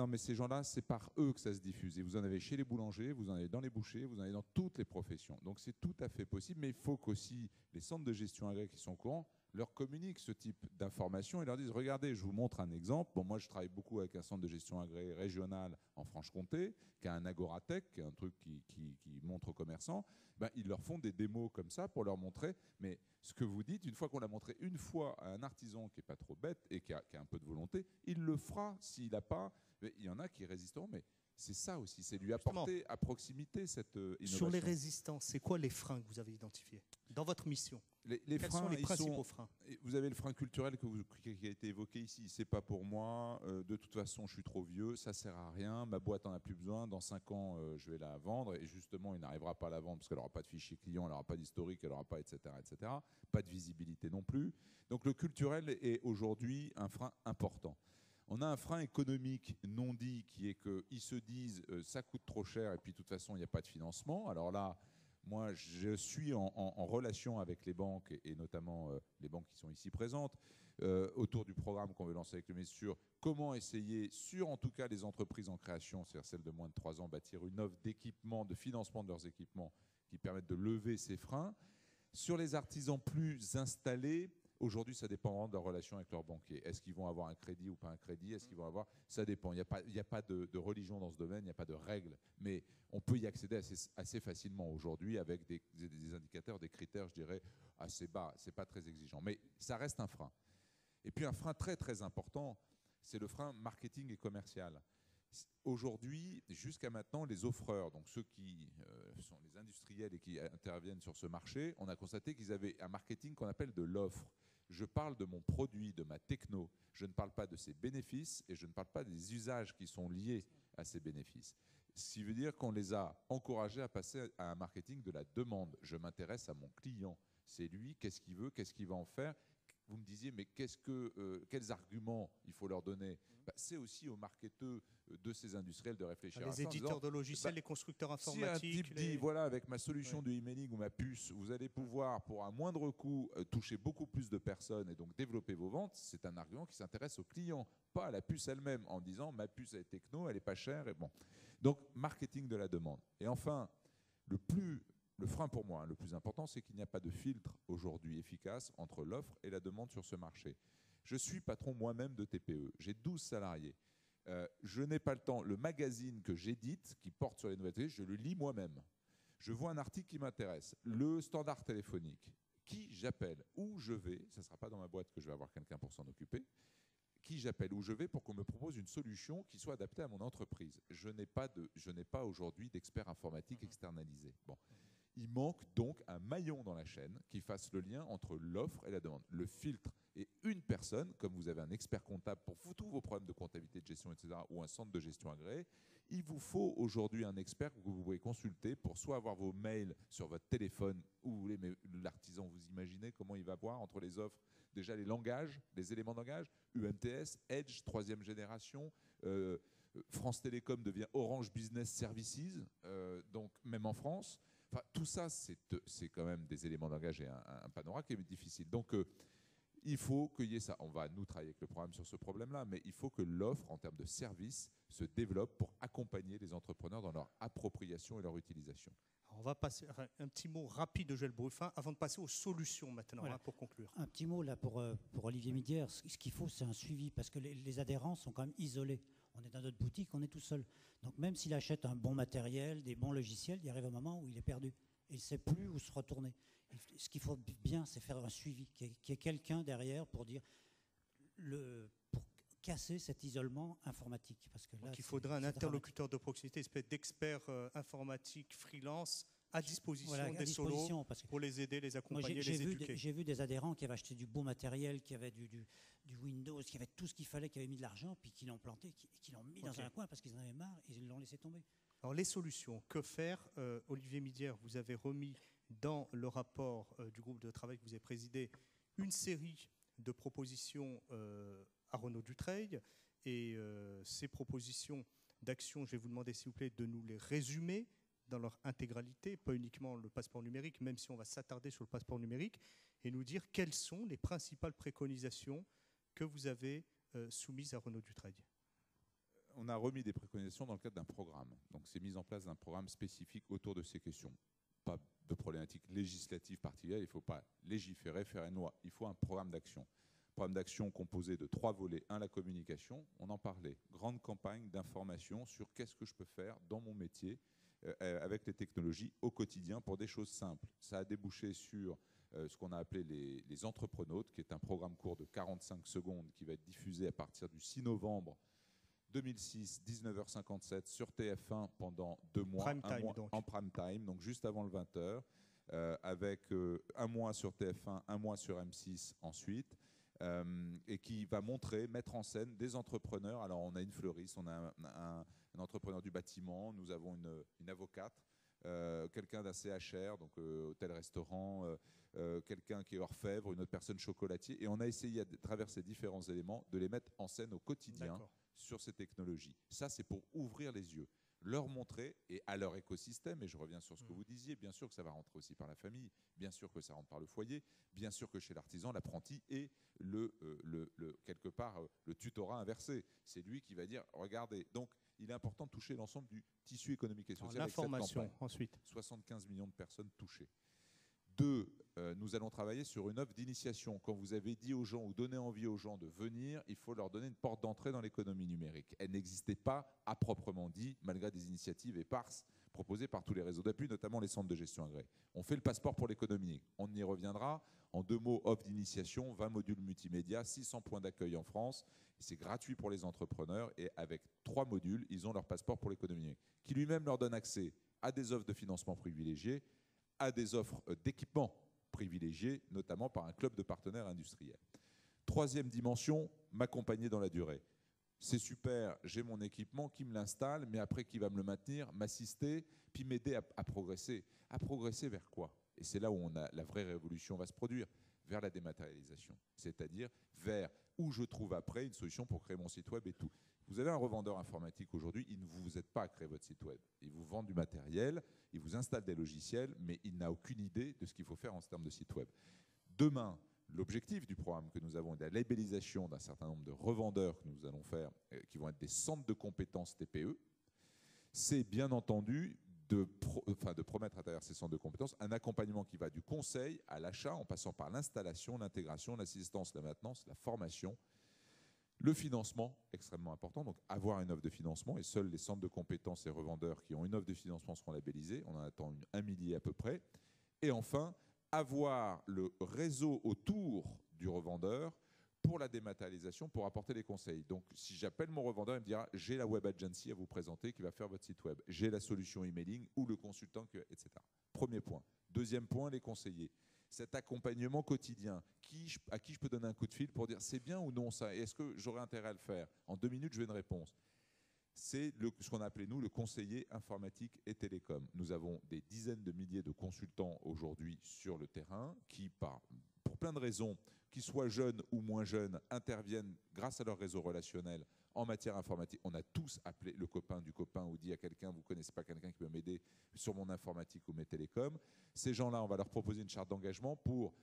c'est par eux que ça se diffuse. Et vous en avez chez les boulangers, vous en avez dans les bouchers, vous en avez dans toutes les professions. Donc c'est tout à fait possible, mais il faut qu'aussi les centres de gestion agréés qui sont au courant leur communiquent ce type d'informations et leur disent, regardez, je vous montre un exemple. Bon, moi, je travaille beaucoup avec un centre de gestion agréé régional en Franche-Comté, qui a un Agoratech, qui est un truc qui montre aux commerçants. Ils leur font des démos comme ça pour leur montrer. Mais ce que vous dites, une fois qu'on l'a montré une fois à un artisan qui n'est pas trop bête et qui a un peu de volonté, il le fera s'il n'a pas. Il y en a qui résisteront, mais c'est ça aussi, c'est lui apporter à proximité cette innovation. Sur les résistants, c'est quoi les freins que vous avez identifiés dans votre mission? Quels freins, sont les principaux freins? Vous avez le frein culturel qui a été évoqué ici. C'est pas pour moi. De toute façon, je suis trop vieux. Ça sert à rien. Ma boîte en a plus besoin. Dans 5 ans, je vais la vendre. Et justement, il n'arrivera pas à la vendre parce qu'elle n'aura pas de fichier client, elle n'aura pas d'historique, elle n'aura pas, etc., etc. Pas de visibilité non plus. Donc le culturel est aujourd'hui un frein important. On a un frein économique non dit qui est qu'ils se disent ça coûte trop cher et puis de toute façon il n'y a pas de financement. Alors là, moi je suis en relation avec les banques et notamment les banques qui sont ici présentes autour du programme qu'on veut lancer avec le ministre sur comment essayer sur en tout cas les entreprises en création, c'est-à-dire celles de moins de 3 ans, bâtir une offre d'équipement, de financement de leurs équipements qui permettent de lever ces freins. Sur les artisans plus installés, aujourd'hui, ça dépend vraiment de leur relation avec leur banquier. Est-ce qu'ils vont avoir un crédit ou pas un crédit? Est-ce qu'ils vont avoir... Ça dépend. Il n'y a pas de religion dans ce domaine, il n'y a pas de règles. Mais on peut y accéder assez facilement aujourd'hui avec des indicateurs, des critères, je dirais, assez bas. Ce n'est pas très exigeant. Mais ça reste un frein. Et puis un frein très, très important, c'est le frein marketing et commercial. Aujourd'hui, jusqu'à maintenant, les offreurs, donc ceux qui sont les industriels et qui interviennent sur ce marché, on a constaté qu'ils avaient un marketing qu'on appelle de l'offre. Je parle de mon produit, de ma techno. Je ne parle pas de ses bénéfices et je ne parle pas des usages qui sont liés à ces bénéfices. Ce qui veut dire qu'on les a encouragés à passer à un marketing de la demande. Je m'intéresse à mon client. C'est lui, qu'est-ce qu'il veut, qu'est-ce qu'il va en faire. Vous me disiez, mais quels arguments il faut leur donner? C'est aussi aux marketeurs de ces industriels de réfléchir à ça. Les éditeurs de logiciels, les constructeurs informatiques. Si un type dit, voilà, avec ma solution de emailing ou ma puce, vous allez pouvoir, pour un moindre coût, toucher beaucoup plus de personnes et donc développer vos ventes, c'est un argument qui s'intéresse au client, pas à la puce elle-même, en disant, ma puce elle est techno, elle n'est pas chère. Et bon. Donc, marketing de la demande. Et enfin, le frein pour moi, le plus important, c'est qu'il n'y a pas de filtre aujourd'hui efficace entre l'offre et la demande sur ce marché. Je suis patron moi-même de TPE, j'ai 12 salariés. Je n'ai pas le temps. Le magazine que j'édite, qui porte sur les nouvelles technologies, je le lis moi-même. Je vois un article qui m'intéresse, le standard téléphonique, qui j'appelle, où je vais, ça ne sera pas dans ma boîte que je vais avoir quelqu'un pour s'en occuper, qui j'appelle, où je vais pour qu'on me propose une solution qui soit adaptée à mon entreprise. Je n'ai pas aujourd'hui d'expert informatique externalisé. Bon. Il manque donc un maillon dans la chaîne qui fasse le lien entre l'offre et la demande. Le filtre Et une personne, comme vous avez un expert comptable pour tous vos problèmes de comptabilité, de gestion, etc., ou un centre de gestion agréé, il vous faut aujourd'hui un expert que vous pouvez consulter pour soit avoir vos mails sur votre téléphone, où vous voulez, mais l'artisan, vous imaginez comment il va voir entre les offres, déjà les langages, les éléments de langage, UMTS, Edge, 3e génération, France Télécom devient Orange Business Services, donc même en France. Enfin, tout ça, c'est quand même des éléments de langage et un panorama qui est difficile. Donc, il faut qu'il y ait ça. On va, nous, travailler avec le programme sur ce problème-là, mais il faut que l'offre, en termes de services, se développe pour accompagner les entrepreneurs dans leur appropriation et leur utilisation. Alors on va passer un petit mot rapide de Joël Bruffin avant de passer aux solutions maintenant, voilà. Pour conclure. Un petit mot là pour Olivier Midière. Ce qu'il faut, c'est un suivi parce que les adhérents sont quand même isolés. On est dans notre boutique, on est tout seul. Donc même s'il achète un bon matériel, des bons logiciels, il arrive un moment où il est perdu. Il ne sait plus où se retourner. Ce qu'il faut bien, c'est faire un suivi, qu'il y ait quelqu'un derrière pour dire pour casser cet isolement informatique. Parce que là, donc il faudrait un interlocuteur de proximité, une espèce d'expert informatique freelance à disposition des solos pour les aider, les accompagner, les éduquer. J'ai vu des adhérents qui avaient acheté du beau matériel, qui avaient du Windows, qui avaient tout ce qu'il fallait, qui avaient mis de l'argent, puis qui l'ont planté, qui l'ont mis dans un coin parce qu'ils en avaient marre et ils l'ont laissé tomber. Alors les solutions, que faire? Olivier Midière, vous avez remis dans le rapport du groupe de travail que vous avez présidé une série de propositions à Renaud Dutreil. Et ces propositions d'action, je vais vous demander s'il vous plaît de nous les résumer dans leur intégralité, pas uniquement le passeport numérique, même si on va s'attarder sur le passeport numérique, et nous dire quelles sont les principales préconisations que vous avez soumises à Renaud Dutreil. On a remis des préconisations dans le cadre d'un programme. Donc c'est mise en place d'un programme spécifique autour de ces questions. Pas de problématique législative particulière, il ne faut pas légiférer, faire une loi. Il faut un programme d'action. Programme d'action composé de 3 volets. Un, la communication, on en parlait. Grande campagne d'information sur qu'est-ce que je peux faire dans mon métier avec les technologies au quotidien pour des choses simples. Ça a débouché sur ce qu'on a appelé les entreprenautes, qui est un programme court de 45 secondes qui va être diffusé à partir du 6 novembre 2006, 19h57 sur TF1 pendant 2 mois, en prime time, donc juste avant le 20h, avec un mois sur TF1, un mois sur M6 ensuite, et qui va mettre en scène des entrepreneurs. Alors on a une fleuriste, on a un entrepreneur du bâtiment, nous avons une avocate, quelqu'un d'un CHR, donc hôtel-restaurant, quelqu'un qui est orfèvre, une autre personne chocolatier, et on a essayé à travers ces différents éléments de les mettre en scène au quotidien sur ces technologies. Ça, c'est pour ouvrir les yeux, leur montrer, et à leur écosystème, et je reviens sur ce que vous disiez, bien sûr que ça va rentrer aussi par la famille, bien sûr que ça rentre par le foyer, bien sûr que chez l'artisan, l'apprenti et quelque part le tutorat inversé. C'est lui qui va dire, regardez, donc il est important de toucher l'ensemble du tissu économique et social. L'information, ensuite. 75 millions de personnes touchées. 2, nous allons travailler sur une offre d'initiation. Quand vous avez dit aux gens ou donné envie aux gens de venir, il faut leur donner une porte d'entrée dans l'économie numérique. Elle n'existait pas à proprement dit, malgré des initiatives éparses proposées par tous les réseaux d'appui, notamment les centres de gestion agréés. On fait le passeport pour l'économie. On y reviendra. En 2 mots, offre d'initiation, 20 modules multimédia, 600 points d'accueil en France. C'est gratuit pour les entrepreneurs et avec 3 modules, ils ont leur passeport pour l'économie, qui lui-même leur donne accès à des offres de financement privilégiées, à des offres d'équipement privilégiées, notamment par un club de partenaires industriels. 3e dimension, m'accompagner dans la durée. C'est super, j'ai mon équipement, qui me l'installe, mais après qui va me le maintenir, m'assister, puis m'aider à progresser. À progresser vers quoi? Et c'est là où la vraie révolution va se produire, vers la dématérialisation, c'est-à-dire vers où je trouve après une solution pour créer mon site web et tout. Vous avez un revendeur informatique aujourd'hui, il ne vous aide pas à créer votre site web. Il vous vend du matériel, il vous installe des logiciels, mais il n'a aucune idée de ce qu'il faut faire en termes de site web. Demain, l'objectif du programme que nous avons est la labellisation d'un certain nombre de revendeurs que nous allons faire, qui vont être des centres de compétences TPE. C'est bien entendu de promettre à travers ces centres de compétences un accompagnement qui va du conseil à l'achat, en passant par l'installation, l'intégration, l'assistance, la maintenance, la formation. Le financement, extrêmement important, donc avoir une offre de financement, et seuls les centres de compétences et revendeurs qui ont une offre de financement seront labellisés, on en attend 1 millier à peu près. Et enfin, avoir le réseau autour du revendeur pour la dématérialisation, pour apporter les conseils. Donc si j'appelle mon revendeur, il me dira, j'ai la web agency à vous présenter qui va faire votre site web, j'ai la solution emailing ou le consultant, etc. Premier point. 2e point, les conseillers. cet accompagnement quotidien, à qui je peux donner un coup de fil pour dire c'est bien ou non ça, et est-ce que j'aurais intérêt à le faire? En 2 minutes, je veux une réponse. C'est ce qu'on a appelé, nous, le conseiller informatique et télécom. Nous avons des dizaines de milliers de consultants aujourd'hui sur le terrain qui, pour plein de raisons, qu'ils soient jeunes ou moins jeunes, interviennent grâce à leur réseau relationnel en matière informatique. On a tous appelé le copain du copain ou dit à quelqu'un, vous ne connaissez pas quelqu'un qui peut m'aider sur mon informatique ou mes télécoms. Ces gens-là, on va leur proposer une charte d'engagement pour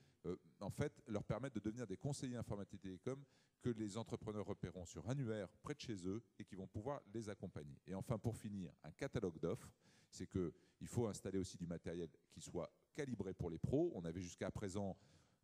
en fait leur permettre de devenir des conseillers informatiques et télécoms que les entrepreneurs repéreront sur annuaire près de chez eux et qui vont pouvoir les accompagner. Et enfin, pour finir, un catalogue d'offres, c'est qu'il faut installer aussi du matériel qui soit calibré pour les pros. On avait jusqu'à présent,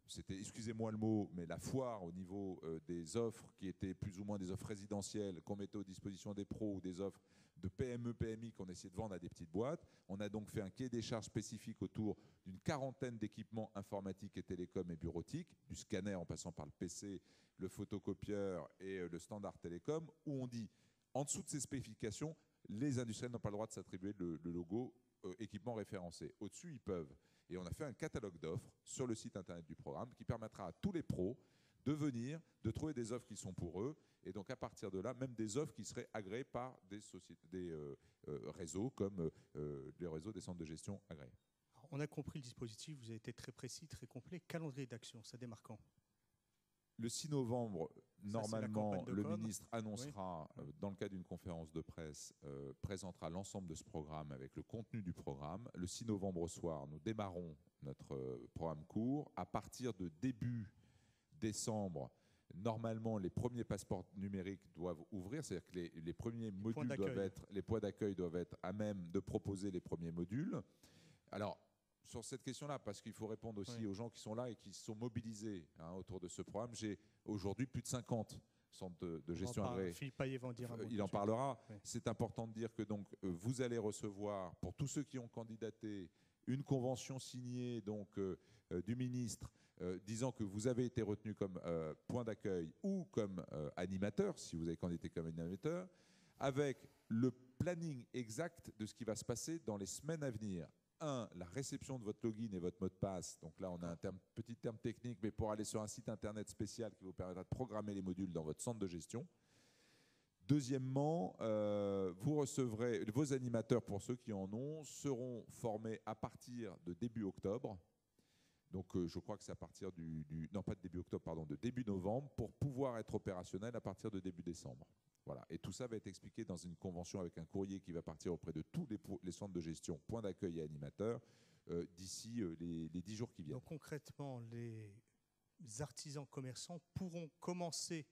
c'était, excusez-moi le mot, mais la foire au niveau des offres qui étaient plus ou moins des offres résidentielles qu'on mettait aux dispositions des pros ou des offres de PME, PMI qu'on essayait de vendre à des petites boîtes. On a donc fait un cahier des charges spécifique autour d'une quarantaine d'équipements informatiques et télécoms et bureautiques, du scanner en passant par le PC, le photocopieur et le standard télécom, où on dit, en dessous de ces spécifications, les industriels n'ont pas le droit de s'attribuer le logo équipement référencé. Au-dessus, ils peuvent. Et on a fait un catalogue d'offres sur le site internet du programme qui permettra à tous les pros de venir, de trouver des offres qui sont pour eux, et donc à partir de là, même des offres qui seraient agréées par des réseaux comme les réseaux des centres de gestion agréés. Alors, on a compris le dispositif, vous avez été très précis, très complet. Calendrier d'action, ça démarre quand? Le 6 novembre, normalement, le ministre annoncera, dans le cadre d'une conférence de presse, présentera l'ensemble de ce programme avec le contenu du programme. Le 6 novembre au soir, nous démarrons notre programme court. À partir de début décembre, normalement, les premiers passeports numériques doivent ouvrir, c'est-à-dire que les premiers modules les points d'accueil doivent être à même de proposer les premiers modules. Alors, sur cette question-là, parce qu'il faut répondre aussi aux gens qui sont là et qui sont mobilisés autour de ce programme, j'ai aujourd'hui plus de 50 centres de gestion agréés. Philippe Payet va en dire un mot. Il en parlera. Oui. C'est important de dire que donc, vous allez recevoir, pour tous ceux qui ont candidaté, une convention signée donc, du ministre disant que vous avez été retenu comme point d'accueil ou comme animateur, si vous avez candidaté comme animateur, avec le planning exact de ce qui va se passer dans les semaines à venir. La réception de votre login et votre mot de passe. Donc là, on a un petit terme technique, mais pour aller sur un site internet spécial qui vous permettra de programmer les modules dans votre centre de gestion. Deuxièmement, vous recevrez, vos animateurs, pour ceux qui en ont, seront formés à partir de début octobre. Donc je crois que c'est à partir non pas de début octobre, pardon, de début novembre, pour pouvoir être opérationnel à partir de début décembre. Voilà. Et tout ça va être expliqué dans une convention avec un courrier qui va partir auprès de tous les centres de gestion, points d'accueil et animateurs, d'ici les 10 jours qui viennent. Donc concrètement, les artisans commerçants pourront commencer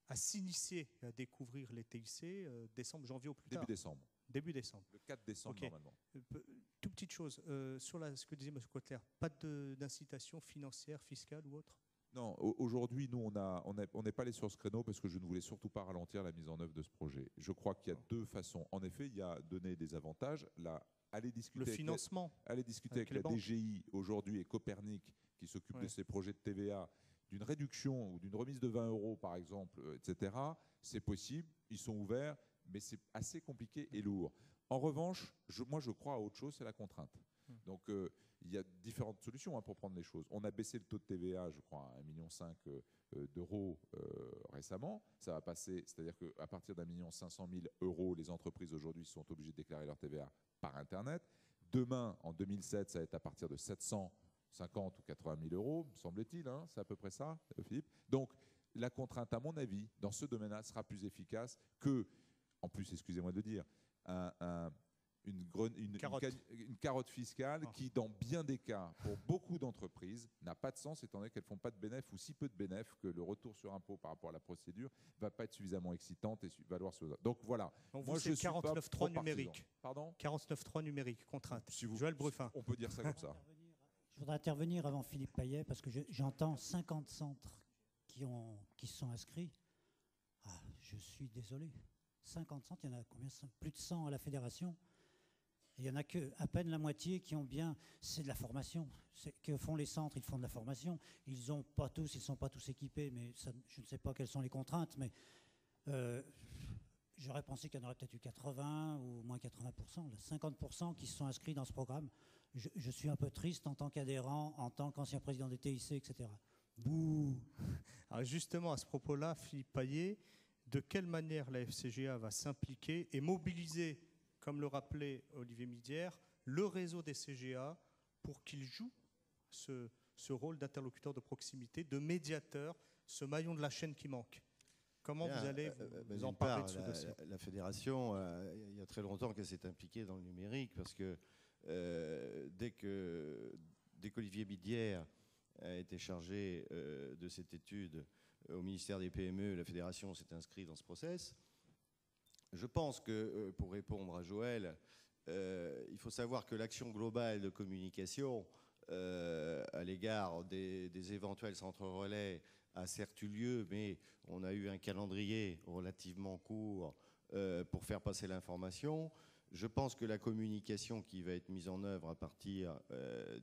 à s'initier et à découvrir les TIC décembre, janvier ou plus tard. Début décembre. Début décembre. Le 4 décembre, okay. Normalement. Toute petite chose, sur ce que disait M. Kotler, pas d'incitation financière, fiscale ou autre? Non, aujourd'hui, nous, on n'est pas allé sur ce créneau parce que je ne voulais surtout pas ralentir la mise en œuvre de ce projet. Je crois qu'il y a deux façons. En effet, il y a donné des avantages. Là, aller discuter le financement. Aller discuter avec la DGI aujourd'hui et Copernic, qui s'occupe de ces projets de TVA, d'une réduction ou d'une remise de 20 € par exemple, etc., c'est possible, ils sont ouverts, mais c'est assez compliqué et lourd. En revanche, moi je crois à autre chose, c'est la contrainte. Donc il y a différentes solutions pour prendre les choses. On a baissé le taux de TVA, je crois, à 1,5 million d'euros récemment. Ça va passer, c'est-à-dire qu'à partir d'1,5 million €, les entreprises aujourd'hui sont obligées de déclarer leur TVA par Internet. Demain, en 2007, ça va être à partir de 750 ou 80 000 €, me semble-t-il. Hein, c'est à peu près ça, Philippe. Donc la contrainte, à mon avis, dans ce domaine-là, sera plus efficace que, en plus, excusez-moi de le dire, une carotte fiscale qui, dans bien des cas, pour beaucoup d'entreprises, n'a pas de sens étant donné qu'elles ne font pas de bénéfices ou si peu de bénéfices que le retour sur impôt par rapport à la procédure ne va pas être suffisamment excitante et valoir sur. Donc voilà. Donc moi, je suis 49.3 numérique. Pardon ? 49.3 numérique, contrainte. Joël Bruffin. On peut dire ça comme ça. Je voudrais intervenir avant Philippe Payet parce que j'entends 50 centres qui sont inscrits. Ah, je suis désolé. 50 centres, il y en a combien ? Plus de 100 à la fédération. Il n'y en a qu'à peine la moitié qui ont bien... C'est de la formation. Que font les centres ? Ils font de la formation. Ils ne sont pas tous équipés, mais ça, je ne sais pas quelles sont les contraintes, mais j'aurais pensé qu'il y en aurait peut-être eu 80 ou moins 80%. Là, 50% qui se sont inscrits dans ce programme. je suis un peu triste en tant qu'adhérent, en tant qu'ancien président des TIC, etc. Bouh. Alors justement, à ce propos-là, Philippe Payet, de quelle manière la FCGA va s'impliquer et mobiliser, comme le rappelait Olivier Midière, le réseau des CGA pour qu'il joue ce rôle d'interlocuteur de proximité, de médiateur, ce maillon de la chaîne qui manque? Comment vous allez vous emparer de ce dossier? La fédération, il y a très longtemps qu'elle s'est impliquée dans le numérique, parce que dès qu'Olivier Midière a été chargé de cette étude au ministère des PME, la fédération s'est inscrite dans ce process. Je pense que, pour répondre à Joël, il faut savoir que l'action globale de communication à l'égard des éventuels centres relais a certes eu lieu, mais on a eu un calendrier relativement court pour faire passer l'information. Je pense que la communication qui va être mise en œuvre à partir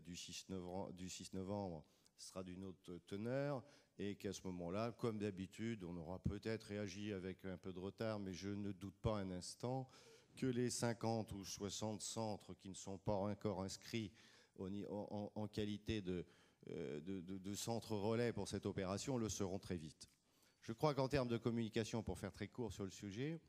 du 6 novembre sera d'une autre teneur, et qu'à ce moment-là, comme d'habitude, on aura peut-être réagi avec un peu de retard, mais je ne doute pas un instant que les 50 ou 60 centres qui ne sont pas encore inscrits en qualité de centre relais pour cette opération le seront très vite. Je crois qu'en termes de communication, pour faire très court sur le sujet,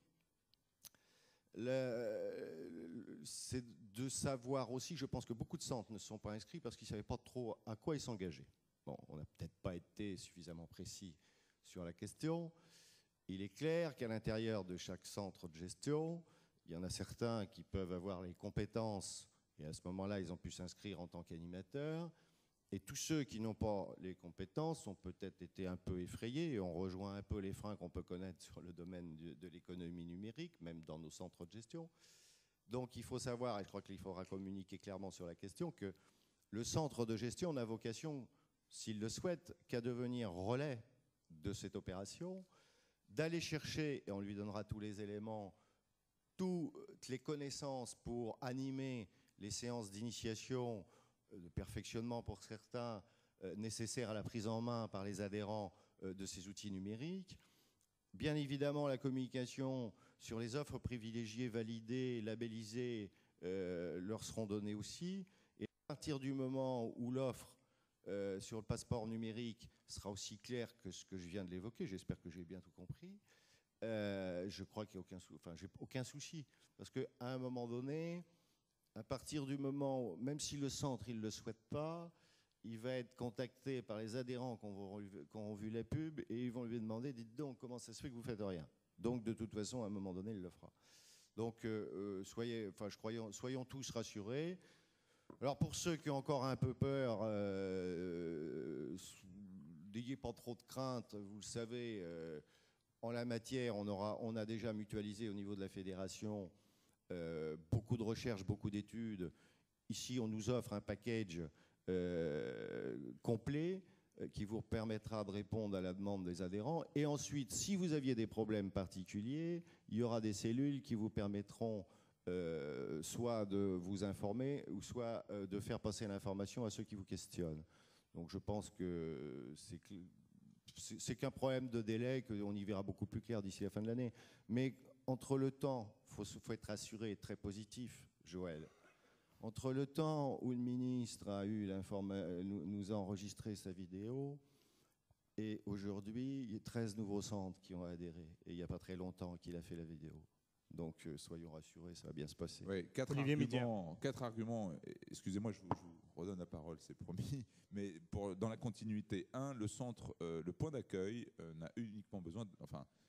c'est de savoir aussi, je pense que beaucoup de centres ne sont pas inscrits parce qu'ils ne savaient pas trop à quoi ils s'engageaient. Bon, on n'a peut-être pas été suffisamment précis sur la question. Il est clair qu'à l'intérieur de chaque centre de gestion, il y en a certains qui peuvent avoir les compétences, et à ce moment-là, ils ont pu s'inscrire en tant qu'animateurs. Et tous ceux qui n'ont pas les compétences ont peut-être été un peu effrayés, et on rejoint un peu les freins qu'on peut connaître sur le domaine de l'économie numérique, même dans nos centres de gestion. Donc il faut savoir, et je crois qu'il faudra communiquer clairement sur la question, que le centre de gestion n'a vocation, s'il le souhaite, qu'à devenir relais de cette opération, d'aller chercher, et on lui donnera tous les éléments, toutes les connaissances pour animer les séances d'initiation, de perfectionnement pour certains, nécessaires à la prise en main par les adhérents de ces outils numériques. Bien évidemment, la communication sur les offres privilégiées, validées, labellisées, leur seront données aussi. Et à partir du moment où l'offre sur le passeport numérique sera aussi claire que ce que je viens de l'évoquer, j'espère que j'ai bien tout compris, je crois qu'il n'y a j'ai aucun souci. Parce qu'à un moment donné, à partir du moment où, même si le centre il ne le souhaite pas, il va être contacté par les adhérents qui ont vu la pub, et ils vont lui demander, dites donc, comment ça se fait que vous ne faites rien? Donc de toute façon, à un moment donné, il le fera. Donc soyons tous rassurés. Alors pour ceux qui ont encore un peu peur, n'ayez pas trop de crainte. Vous le savez, en la matière, on a déjà mutualisé au niveau de la fédération beaucoup de recherches, beaucoup d'études. Ici, on nous offre un package complet qui vous permettra de répondre à la demande des adhérents. Et ensuite, si vous aviez des problèmes particuliers, il y aura des cellules qui vous permettront soit de vous informer, ou soit de faire passer l'information à ceux qui vous questionnent. Donc je pense que c'est qu'un problème de délai, qu'on y verra beaucoup plus clair d'ici la fin de l'année. Mais entre le temps, il faut être rassuré, très positif, Joël. Entre le temps où le ministre a eu nous a enregistré sa vidéo, et aujourd'hui, il y a 13 nouveaux centres qui ont adhéré. Et il n'y a pas très longtemps qu'il a fait la vidéo. Donc soyons rassurés, ça va bien se passer. Oui, quatre arguments. Excusez-moi, je vous redonne la parole, c'est promis. Mais dans la continuité, le point d'accueil n'a uniquement besoin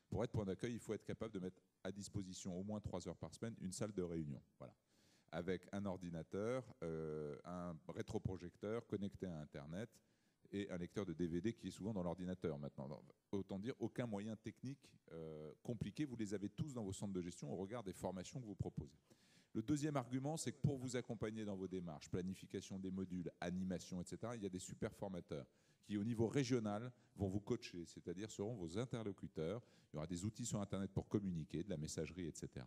pour être point d'accueil, il faut être capable de mettre à disposition au moins 3 heures par semaine une salle de réunion. Voilà. Avec un ordinateur, un rétroprojecteur connecté à Internet et un lecteur de DVD qui est souvent dans l'ordinateur maintenant. Autant dire, aucun moyen technique compliqué. Vous les avez tous dans vos centres de gestion au regard des formations que vous proposez. Le deuxième argument, c'est que pour vous accompagner dans vos démarches, planification des modules, animation, etc., il y a des super formateurs qui, au niveau régional, vont vous coacher, c'est-à-dire seront vos interlocuteurs. Il y aura des outils sur Internet pour communiquer, de la messagerie, etc.,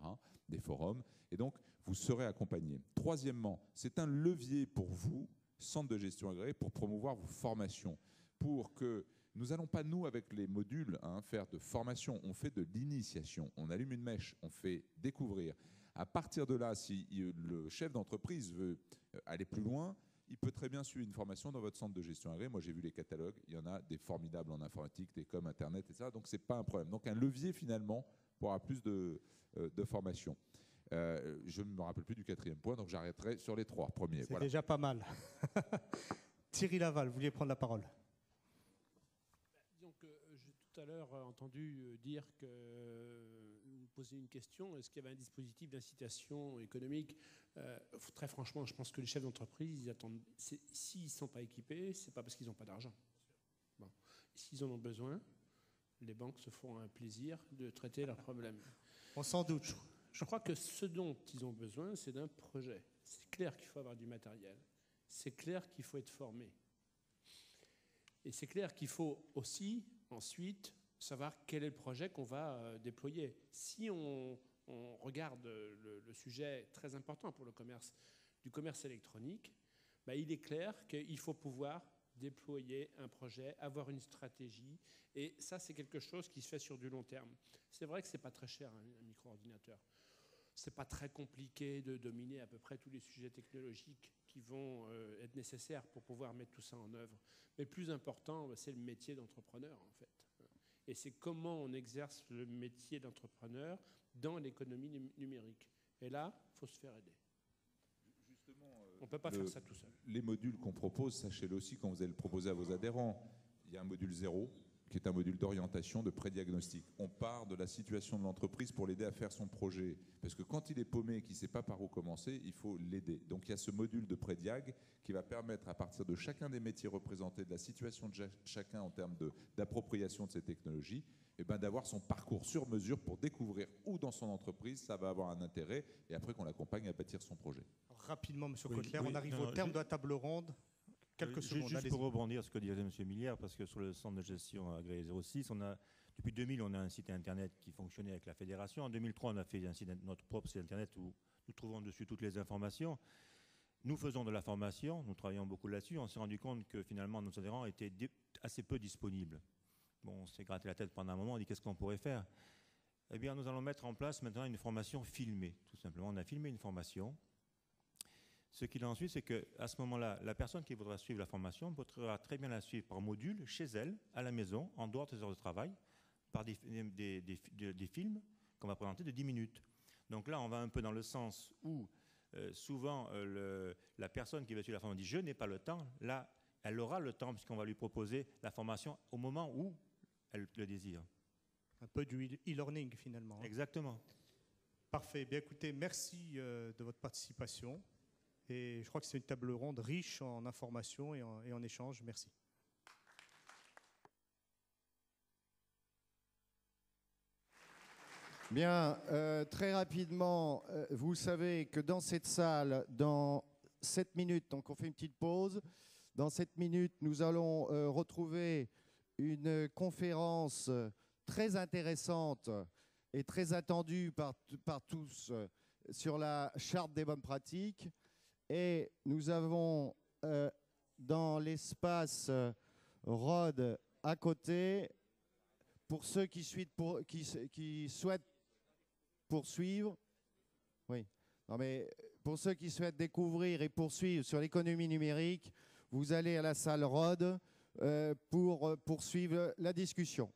des forums, et donc vous serez accompagné. Troisièmement, c'est un levier pour vous, centre de gestion agréé, pour promouvoir vos formations, pour que nous n'allons pas, nous, avec les modules, faire de formation, on fait de l'initiation, on allume une mèche, on fait découvrir. À partir de là, si le chef d'entreprise veut aller plus loin, il peut très bien suivre une formation dans votre centre de gestion agréée. Moi, j'ai vu les catalogues. Il y en a des formidables en informatique, télécom, Internet, etc. Donc, ce n'est pas un problème. Donc, un levier, finalement, pour avoir plus de formation. Je ne me rappelle plus du 4e point, donc j'arrêterai sur les 3 premiers. C'est déjà pas mal. Thierry Laval, vous vouliez prendre la parole? Disons que j'ai tout à l'heure entendu dire que vous posiez une question, est-ce qu'il y avait un dispositif d'incitation économique? Très franchement, je pense que les chefs d'entreprise, ils attendent. S'ils ne sont pas équipés, ce n'est pas parce qu'ils n'ont pas d'argent. Bon. S'ils en ont besoin, les banques se font un plaisir de traiter leurs problèmes. On s'en doute. Je crois que ce dont ils ont besoin, c'est d'un projet. C'est clair qu'il faut avoir du matériel. C'est clair qu'il faut être formé. Et c'est clair qu'il faut aussi, ensuite, savoir quel est le projet qu'on va déployer. Si on regarde le sujet très important pour le commerce, du commerce électronique, ben, il est clair qu'il faut pouvoir déployer un projet, avoir une stratégie, et ça, c'est quelque chose qui se fait sur du long terme. C'est vrai que ce n'est pas très cher, un micro-ordinateur. Ce n'est pas très compliqué de dominer à peu près tous les sujets technologiques qui vont être nécessaires pour pouvoir mettre tout ça en œuvre. Mais le plus important, c'est le métier d'entrepreneur, en fait. Et c'est comment on exerce le métier d'entrepreneur dans l'économie numérique. Et là, il faut se faire aider. Justement, on ne peut pas faire ça tout seul. Les modules qu'on propose, sachez-le aussi, quand vous allez le proposer à vos adhérents, il y a un module 0, qui est un module d'orientation, de pré-diagnostic. On part de la situation de l'entreprise pour l'aider à faire son projet. Parce que quand il est paumé et qu'il ne sait pas par où commencer, il faut l'aider. Donc il y a ce module de pré-diag qui va permettre, à partir de chacun des métiers représentés, de la situation de chacun en termes d'appropriation de ces technologies, eh ben, d'avoir son parcours sur mesure pour découvrir où dans son entreprise ça va avoir un intérêt et après qu'on l'accompagne à bâtir son projet. Rapidement, M. Kotler, on arrive au terme de la table ronde. Quelques secondes. Juste pour rebondir sur ce que disait M. Milliard, parce que sur le centre de gestion agréé 06, depuis 2000, on a un site internet qui fonctionnait avec la fédération. En 2003, on a fait notre propre site internet où nous trouvons dessus toutes les informations. Nous faisons de la formation, nous travaillons beaucoup là-dessus. On s'est rendu compte que finalement nos adhérents étaient assez peu disponibles. Bon, on s'est gratté la tête pendant un moment, on dit qu'est-ce qu'on pourrait faire? Eh bien, nous allons mettre en place maintenant une formation filmée, tout simplement. On a filmé une formation. Ce qu'il en suit, c'est qu'à ce moment-là, la personne qui voudra suivre la formation pourra très bien la suivre par module, chez elle, à la maison, en dehors de ses heures de travail, par des films qu'on va présenter de 10 minutes. Donc là, on va un peu dans le sens où souvent la personne qui va suivre la formation dit « je n'ai pas le temps ». Là, elle aura le temps puisqu'on va lui proposer la formation au moment où elle le désire. Un peu du e-learning finalement. Hein. Exactement. Parfait. Bien écoutez, merci de votre participation. Et je crois que c'est une table ronde riche en informations et en échanges. Merci. Bien, très rapidement, vous savez que dans cette salle, dans 7 minutes, donc on fait une petite pause. Dans 7 minutes, nous allons retrouver une conférence très intéressante et très attendue par tous sur la charte des bonnes pratiques. Et nous avons dans l'espace Rhodes à côté, pour ceux qui souhaitent poursuivre, oui. Non mais pour ceux qui souhaitent découvrir et poursuivre sur l'économie numérique, vous allez à la salle Rhodes pour poursuivre la discussion.